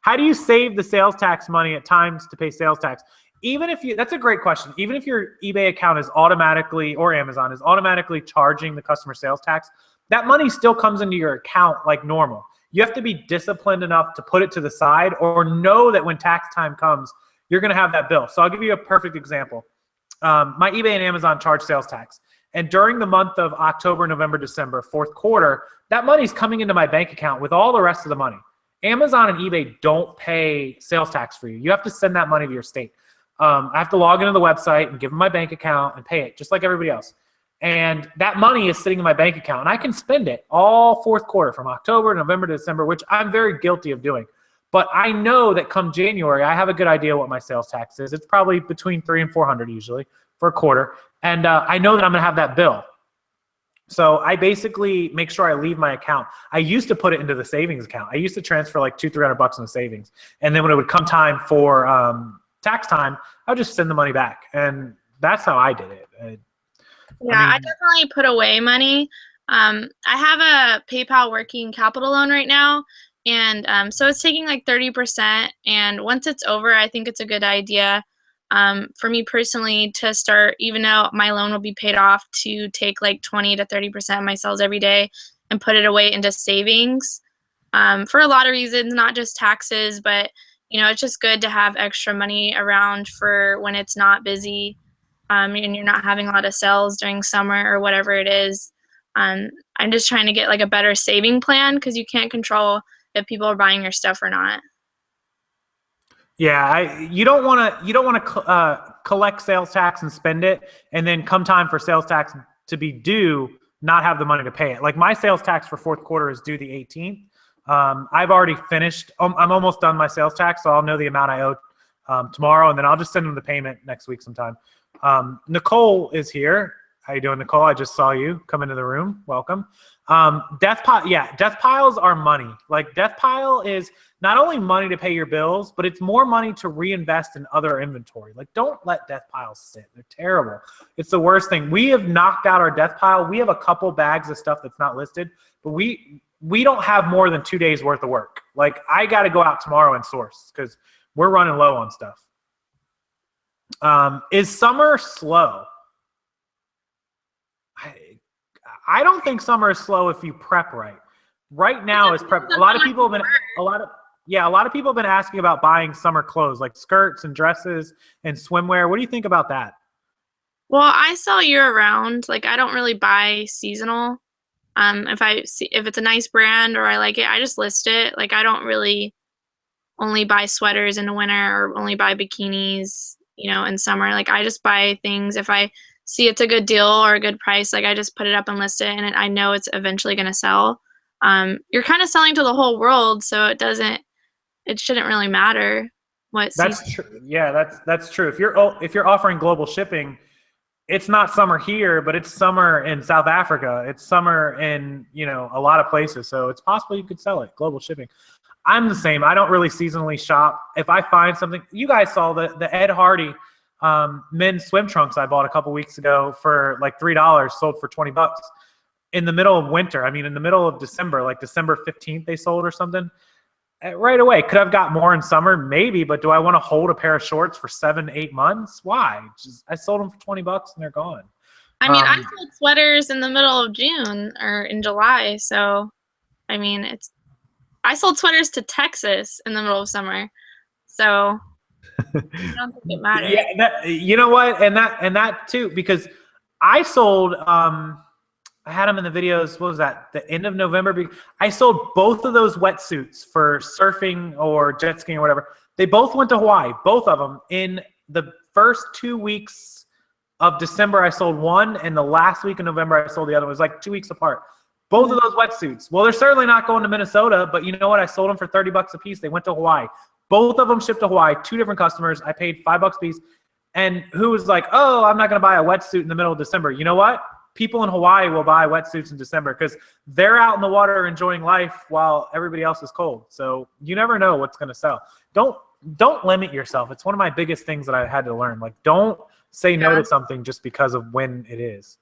How do you save the sales tax money at times to pay sales tax? That's a great question. Even if your eBay account is automatically, or Amazon is automatically charging the customer sales tax, that money still comes into your account like normal. You have to be disciplined enough to put it to the side, or know that when tax time comes, you're going to have that bill. So I'll give you a perfect example. My eBay and Amazon charge sales tax. And during the month of October, November, December, fourth quarter, that money's coming into my bank account with all the rest of the money. Amazon and eBay don't pay sales tax for you. You have to send that money to your state. I have to log into the website and give them my bank account and pay it, just like everybody else. And that money is sitting in my bank account, and I can spend it all fourth quarter from October, November to December, which I'm very guilty of doing. But I know that come January, I have a good idea what my sales tax is. It's probably between $300 and $400 usually for a quarter. And I know that I'm going to have that bill. So I basically make sure I leave my account. I used to put it into the savings account. I used to transfer like $200-300 in the savings. And then when it would come time for tax time, I would just send the money back. And that's how I did it. I definitely put away money. I have a PayPal working capital loan right now. And so it's taking like 30%. And once it's over, I think it's a good idea for me personally to start, even though my loan will be paid off, to take like 20 to 30% of my sales every day and put it away into savings for a lot of reasons, not just taxes, but it's just good to have extra money around for when it's not busy and you're not having a lot of sales during summer or whatever it is. I'm just trying to get like a better saving plan, because you can't control if people are buying your stuff or not. Yeah, you don't want to collect sales tax and spend it, and then come time for sales tax to be due, not have the money to pay it. Like my sales tax for fourth quarter is due the 18th. I've already finished. I'm almost done my sales tax, so I'll know the amount I owe tomorrow, and then I'll just send them the payment next week sometime. Nicole is here. How you doing, Nicole? I just saw you come into the room. Welcome. Death piles are money. Like death pile is not only money to pay your bills, but it's more money to reinvest in other inventory. Like don't let death piles sit. They're terrible. It's the worst thing. We have knocked out our death pile. We have a couple bags of stuff that's not listed, but we don't have more than 2 days worth of work. Like I got to go out tomorrow and source because we're running low on stuff. Is summer slow? I don't think summer is slow if you prep right. Right now is prep. A lot of people have been asking about buying summer clothes like skirts and dresses and swimwear. What do you think about that? Well, I sell year round. Like I don't really buy seasonal. If it's a nice brand or I like it, I just list it. Like I don't really only buy sweaters in the winter or only buy bikinis, in summer. Like I just buy things if I see it's a good deal or a good price. Like I just put it up and list it, and I know it's eventually going to sell. You're kind of selling to the whole world, so it shouldn't really matter what season. That's true. Yeah, that's true. If you're offering global shipping, it's not summer here, but it's summer in South Africa. It's summer in, a lot of places. So it's possible you could sell it, global shipping. I'm the same. I don't really seasonally shop. If I find something, you guys saw the Ed Hardy men's swim trunks I bought a couple weeks ago for like $3, sold for $20 in the middle of winter. I mean, in the middle of December, like December 15th they sold or something. Right away. Could I've got more in summer? Maybe, but do I want to hold a pair of shorts for 7-8 months? Why? I sold them for $20 and they're gone. I mean, I sold sweaters in the middle of June or in July. So, I mean, I sold sweaters to Texas in the middle of summer. So I don't think it matters. Yeah, you know what? And that too, because I sold, I had them in the videos. What was that? The end of November. I sold both of those wetsuits for surfing or jet skiing or whatever. They both went to Hawaii, both of them. In the first 2 weeks of December, I sold one, and the last week of November, I sold the other one. It was like 2 weeks apart. Both of those wetsuits. Well, they're certainly not going to Minnesota, but you know what? I sold them for $30 a piece. They went to Hawaii. Both of them shipped to Hawaii, 2 different customers. I paid $5 a piece. And who was like, oh, I'm not going to buy a wetsuit in the middle of December. You know what? People in Hawaii will buy wetsuits in December because they're out in the water enjoying life while everybody else is cold. So you never know what's going to sell. Don't limit yourself. It's one of my biggest things that I had to learn. Like, don't say no to something just because of when it is.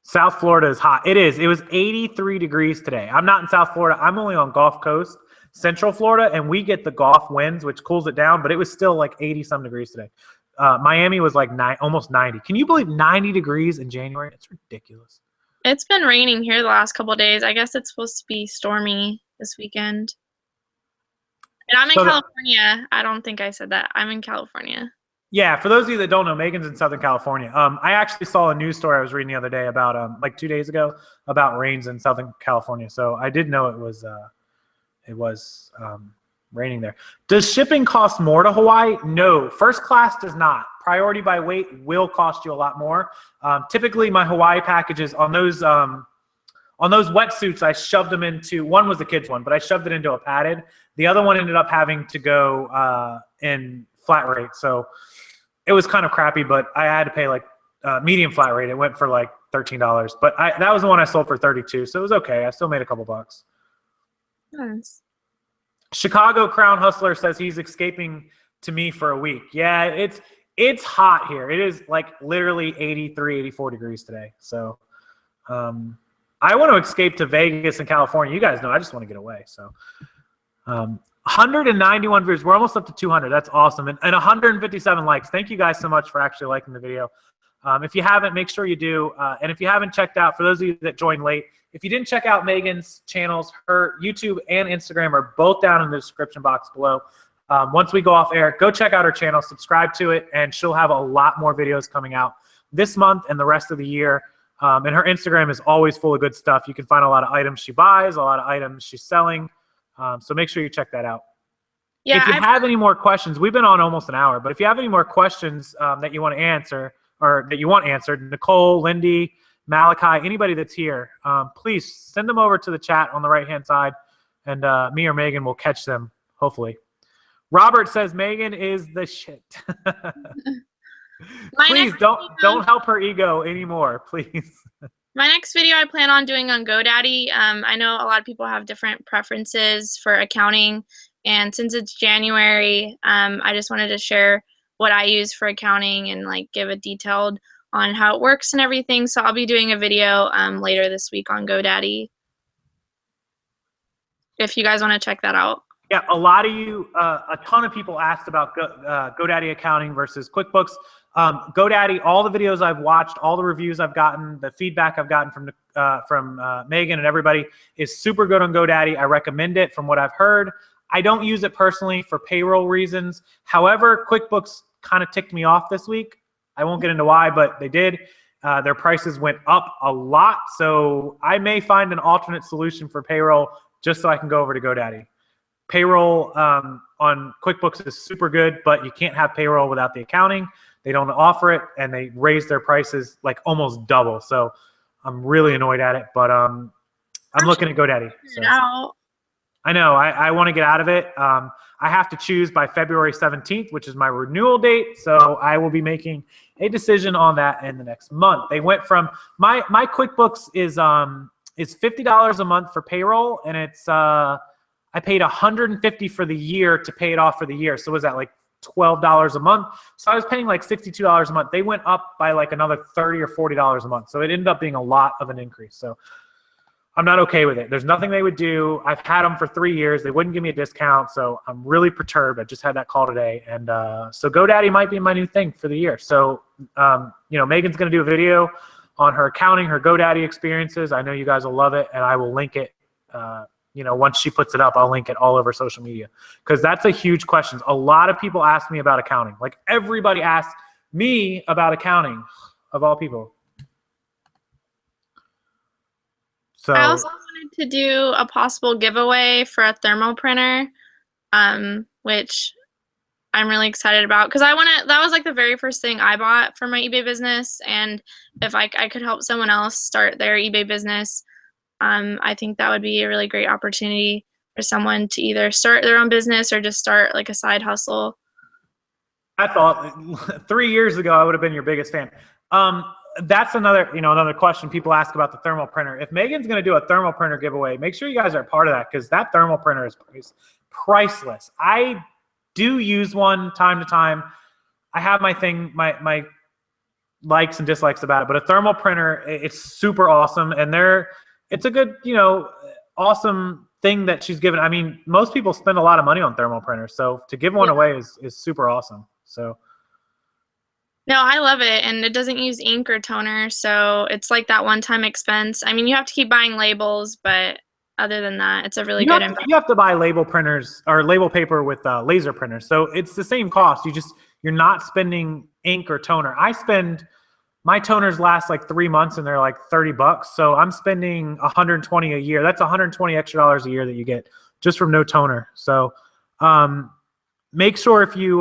South Florida is hot. It is. It was 83 degrees today. I'm not in South Florida. I'm only on Gulf Coast, Central Florida, and we get the Gulf winds, which cools it down, but it was still like 80-some degrees today. Miami was like almost 90. Can you believe 90 degrees in January? It's ridiculous. It's been raining here the last couple of days. I guess it's supposed to be stormy this weekend. And I'm in California. I don't think I said that. I'm in California. Yeah, for those of you that don't know, Megan's in Southern California. I actually saw a news story I was reading the other day about like 2 days ago about rains in Southern California. So I did know it was raining there. Does shipping cost more to Hawaii? No, first class does not. Priority by weight will cost you a lot more. Typically, my Hawaii packages on those wetsuits, I shoved them into, one was the kids one, but I shoved it into a padded. The other one ended up having to go in flat rate. So it was kind of crappy, but I had to pay like medium flat rate. It went for like $13, but that was the one I sold for $32. So it was okay. I still made a couple bucks. Nice. Chicago Crown Hustler says he's escaping to me for a week. Yeah, it's hot here. It is like literally 83, 84 degrees today. So I want to escape to Vegas and California. You guys know I just want to get away. So 191 views. We're almost up to 200. That's awesome. And 157 likes. Thank you guys so much for actually liking the video. If you haven't, make sure you do. And if you haven't checked out, for those of you that joined late, if you didn't check out Megan's channels, her YouTube and Instagram are both down in the description box below. Once we go off air, go check out her channel, subscribe to it, and she'll have a lot more videos coming out this month and the rest of the year. And her Instagram is always full of good stuff. You can find a lot of items she buys, a lot of items she's selling. So make sure you check that out. Yeah, If you have any more questions, we've been on almost an hour, but if you have any more questions that you want to answer or that you want answered, Nicole, Lindy, Malachi, anybody that's here, please send them over to the chat on the right-hand side, and me or Megan will catch them, hopefully. Robert says Megan is the shit. Please don't help her ego anymore, please. My next video I plan on doing on GoDaddy. I know a lot of people have different preferences for accounting, and since it's January, I just wanted to share what I use for accounting and like give a detailed on how it works and everything. So I'll be doing a video later this week on GoDaddy, if you guys want to check that out. Yeah, a lot of you, a ton of people asked about GoDaddy accounting versus QuickBooks. GoDaddy, all the videos I've watched, all the reviews I've gotten, the feedback I've gotten from Megan and everybody is super good on GoDaddy. I recommend it from what I've heard. I don't use it personally for payroll reasons. However, QuickBooks kind of ticked me off this week. I won't get into why, but they did. Their prices went up a lot, so I may find an alternate solution for payroll just so I can go over to GoDaddy. Payroll on QuickBooks is super good, but you can't have payroll without the accounting. They don't offer it, and they raise their prices like almost double. So I'm really annoyed at it, but I'm looking at GoDaddy. So. I know. I want to get out of it. I have to choose by February 17th, which is my renewal date. So I will be making a decision on that in the next month. They went from my QuickBooks is $50 a month for payroll, and it's I paid $150 for the year to pay it off for the year. So was that like $12 a month? So I was paying like $62 a month. They went up by like another $30 or $40 a month. So it ended up being a lot of an increase. So I'm not okay with it. There's nothing they would do. I've had them for 3 years. They wouldn't give me a discount. So I'm really perturbed. I just had that call today. And so GoDaddy might be my new thing for the year. So, you know, Megan's going to do a video on her accounting, her GoDaddy experiences. I know you guys will love it, and I will link it. You know, once she puts it up, I'll link it all over social media, because that's a huge question. A lot of people ask me about accounting. Like everybody asks me about accounting, of all people. So I also wanted to do a possible giveaway for a thermal printer, which I'm really excited about, because that was like the very first thing I bought for my eBay business, and if I could help someone else start their eBay business, I think that would be a really great opportunity for someone to either start their own business or just start like a side hustle. I thought 3 years ago I would have been your biggest fan. That's another question people ask about the thermal printer. If Megan's going to do a thermal printer giveaway, make sure you guys are a part of that, because that thermal printer is priceless. I do use one time to time. I have my thing, my likes and dislikes about it, but a thermal printer, it's super awesome, and it's a good, you know, awesome thing that she's given. I mean, most people spend a lot of money on thermal printers, so to give one away is super awesome. So. No, I love it, and it doesn't use ink or toner, so it's like that one-time expense. I mean, you have to keep buying labels, but other than that, it's a really good investment. You have to buy label printers or label paper with laser printers, so it's the same cost. You're not spending ink or toner. My toners last like 3 months, and they're like $30, so I'm spending $120 a year. That's $120 extra a year that you get just from no toner. So make sure if you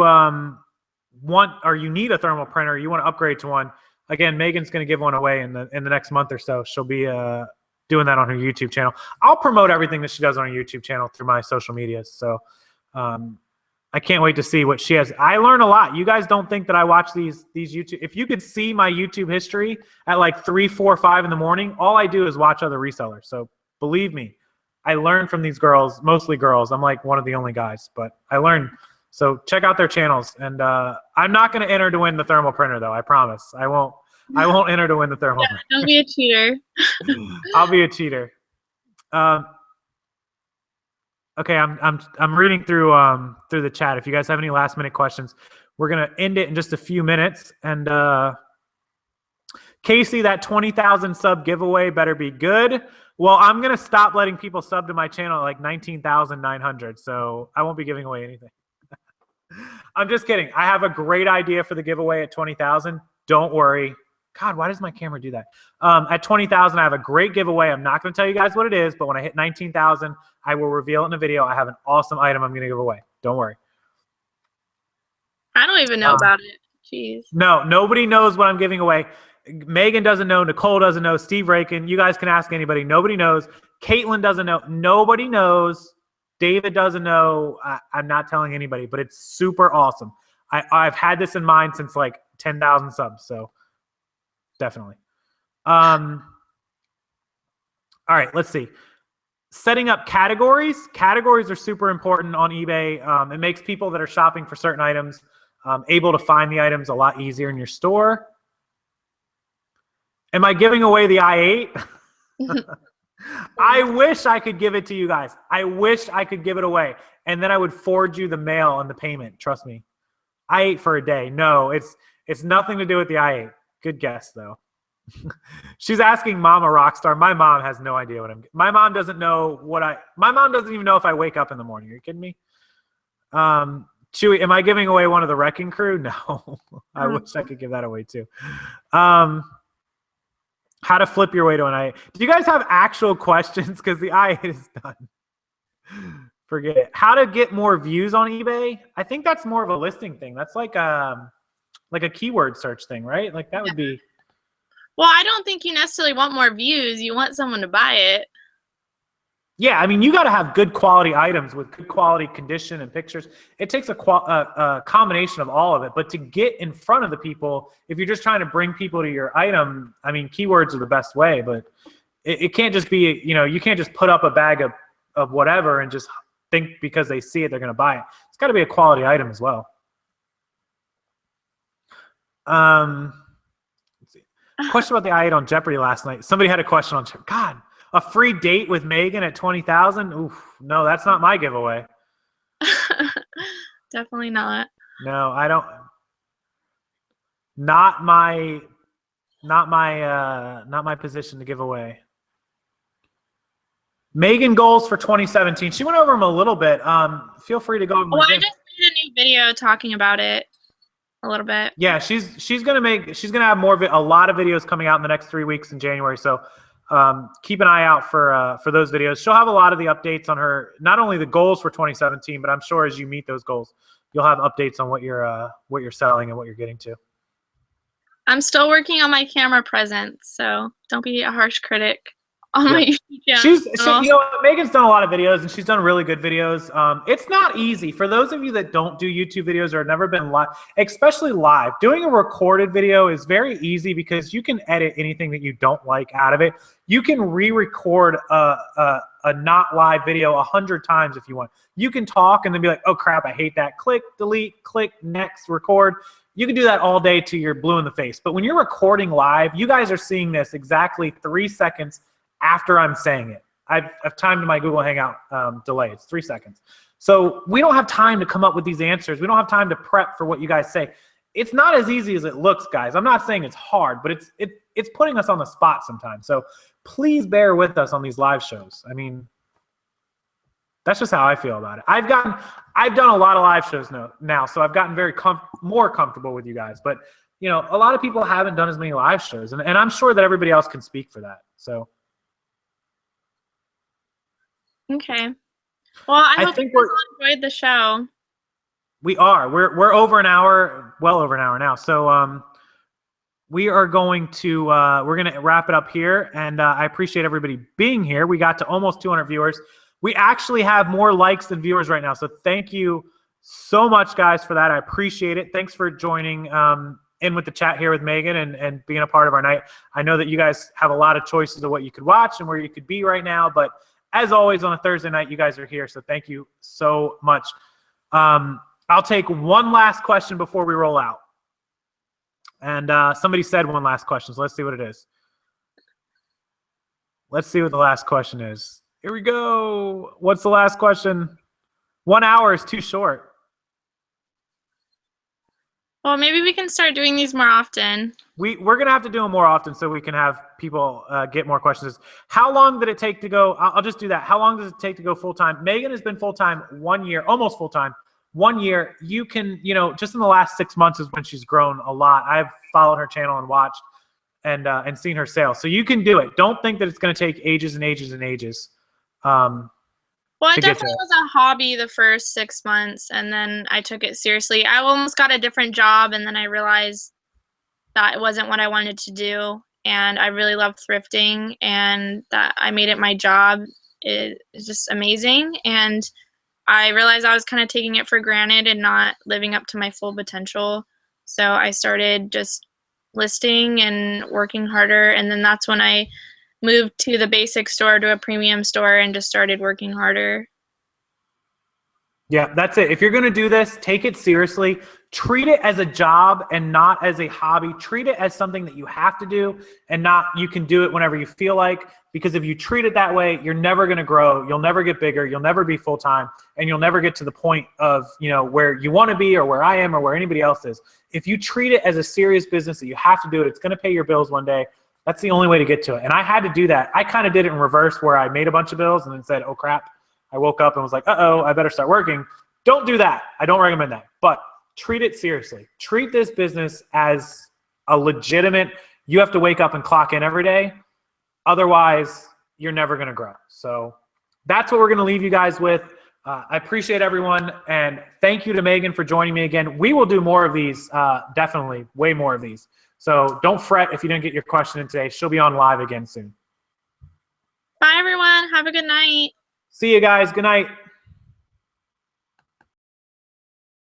want or you need a thermal printer, you want to upgrade to one. Again, Megan's going to give one away in the next month or so. She'll be doing that on her YouTube channel. I'll promote everything that she does on her YouTube channel through my social medias. So I can't wait to see what she has. I learn a lot. You guys don't think that I watch these YouTube. If you could see my YouTube history at like 3, 4, 5 in the morning, all I do is watch other resellers. So believe me, I learn from these girls, mostly girls. I'm like one of the only guys, but I learn. So check out their channels. And I'm not going to enter to win the thermal printer, though. I promise. I won't enter to win the thermal printer. Don't be a cheater. I'll be a cheater. Okay, I'm reading through the chat. If you guys have any last minute questions, we're gonna end it in just a few minutes. And Casey, that 20,000 sub giveaway better be good. Well, I'm gonna stop letting people sub to my channel at like 19,900, so I won't be giving away anything. I'm just kidding. I have a great idea for the giveaway at 20,000. Don't worry. God, why does my camera do that? At 20,000, I have a great giveaway. I'm not going to tell you guys what it is, but when I hit 19,000, I will reveal it in a video. I have an awesome item I'm going to give away. Don't worry. I don't even know about it. Jeez. No, nobody knows what I'm giving away. Megan doesn't know. Nicole doesn't know. Steve Rakin. You guys can ask anybody. Nobody knows. Caitlin doesn't know. Nobody knows. David doesn't know. I'm not telling anybody, but it's super awesome. I've had this in mind since like 10,000 subs, so definitely. All right, let's see. Setting up categories. Categories are super important on eBay. It makes people that are shopping for certain items able to find the items a lot easier in your store. Am I giving away the i8? I wish I could give it to you guys. I wish I could give it away. And then I would forward you the mail and the payment. Trust me. i8 for a day. No, it's nothing to do with the i8. Good guess, though. She's asking Mama Rockstar. My mom has no idea what I'm. My mom doesn't know what I. My mom doesn't even know if I wake up in the morning. Are you kidding me? Chewy, am I giving away one of the Wrecking Crew? No. I wish I could give that away too. How to flip your way to an i8. Do you guys have actual questions? Because the i8 is done. Forget it. How to get more views on eBay? I think that's more of a listing thing. That's like a keyword search thing, right? Like that would be. Well, I don't think you necessarily want more views. You want someone to buy it. Yeah, I mean, you got to have good quality items with good quality condition and pictures. It takes a combination of all of it. But to get in front of the people, if you're just trying to bring people to your item, I mean, keywords are the best way. But it can't just be, you can't just put up a bag of whatever and just think because they see it, they're going to buy it. It's got to be a quality item as well. Let's see. Question about the i8 on Jeopardy last night. Somebody had a question on Jeopardy. God. A free date with Megan at 20,000? Oof, no, that's not my giveaway. Definitely not. No, I don't. Not my position to give away. Megan goals for 2017. She went over them a little bit. Feel free to go over them. Well, I just made a new video talking about it a little bit. Yeah, she's gonna have a lot of videos coming out in the next 3 weeks in January. So keep an eye out for those videos. She'll have a lot of the updates on her, not only the goals for 2017, but I'm sure as you meet those goals, you'll have updates on what you're selling and what you're getting to. I'm still working on my camera presence, so don't be a harsh critic on my YouTube channel. Megan's done a lot of videos, and she's done really good videos. It's not easy. For those of you that don't do YouTube videos or have never been live, especially live, doing a recorded video is very easy because you can edit anything that you don't like out of it. You can re-record a not live video 100 times if you want. You can talk and then be like, oh crap, I hate that. Click, delete, click, next, record. You can do that all day till you're blue in the face. But when you're recording live, you guys are seeing this exactly 3 seconds after I'm saying it. I've timed my Google Hangout delay. It's 3 seconds. So we don't have time to come up with these answers. We don't have time to prep for what you guys say. It's not as easy as it looks, guys. I'm not saying it's hard, but it's putting us on the spot sometimes. So please bear with us on these live shows. I mean, that's just how I feel about it. I've done a lot of live shows now, so I've gotten very more comfortable with you guys. But a lot of people haven't done as many live shows, and I'm sure that everybody else can speak for that. So. Okay. Well, I hope you enjoyed the show. We are. We're over an hour, well over an hour now. So we are going to we're going to wrap it up here, and I appreciate everybody being here. We got to almost 200 viewers. We actually have more likes than viewers right now. So thank you so much, guys, for that. I appreciate it. Thanks for joining in with the chat here with Megan and being a part of our night. I know that you guys have a lot of choices of what you could watch and where you could be right now, but as always, on a Thursday night, you guys are here, so thank you so much. I'll take one last question before we roll out. And somebody said one last question, so let's see what it is. Let's see what the last question is. Here we go. What's the last question? 1 hour is too short. Well, maybe we can start doing these more often. We're going to have to do them more often so we can have people get more questions. How long did it take to go? I'll just do that. How long does it take to go full-time? Megan has been full-time 1 year, almost full-time, 1 year. You can, just in the last 6 months is when she's grown a lot. I've followed her channel and watched and seen her sales. So you can do it. Don't think that it's going to take ages and ages and ages. Well, Well, it to get definitely there? was a hobby the first 6 months, and then I took it seriously. I almost got a different job, and then I realized that it wasn't what I wanted to do. And I really love thrifting, and that I made it my job. It is just amazing. And I realized I was kind of taking it for granted and not living up to my full potential. So I started just listing and working harder. And then that's when I moved to the basic store to a premium store and just started working harder. Yeah, that's it. If you're going to do this, take it seriously. Treat it as a job and not as a hobby. Treat it as something that you have to do and not you can do it whenever you feel like. Because if you treat it that way, you're never going to grow. You'll never get bigger. You'll never be full-time. And you'll never get to the point of, you know, where you want to be or where I am or where anybody else is. If you treat it as a serious business that you have to do it, it's going to pay your bills one day. That's the only way to get to it. And I had to do that. I kind of did it in reverse where I made a bunch of bills and then said, oh, crap. I woke up and was like, uh-oh, I better start working. Don't do that. I don't recommend that. But treat it seriously. Treat this business as a legitimate, you have to wake up and clock in every day. Otherwise, you're never going to grow. So that's what we're going to leave you guys with. I appreciate everyone. And thank you to Megan for joining me again. We will do more of these, definitely, way more of these. So don't fret if you didn't get your question in today. She'll be on live again soon. Bye, everyone. Have a good night. See you guys. Good night.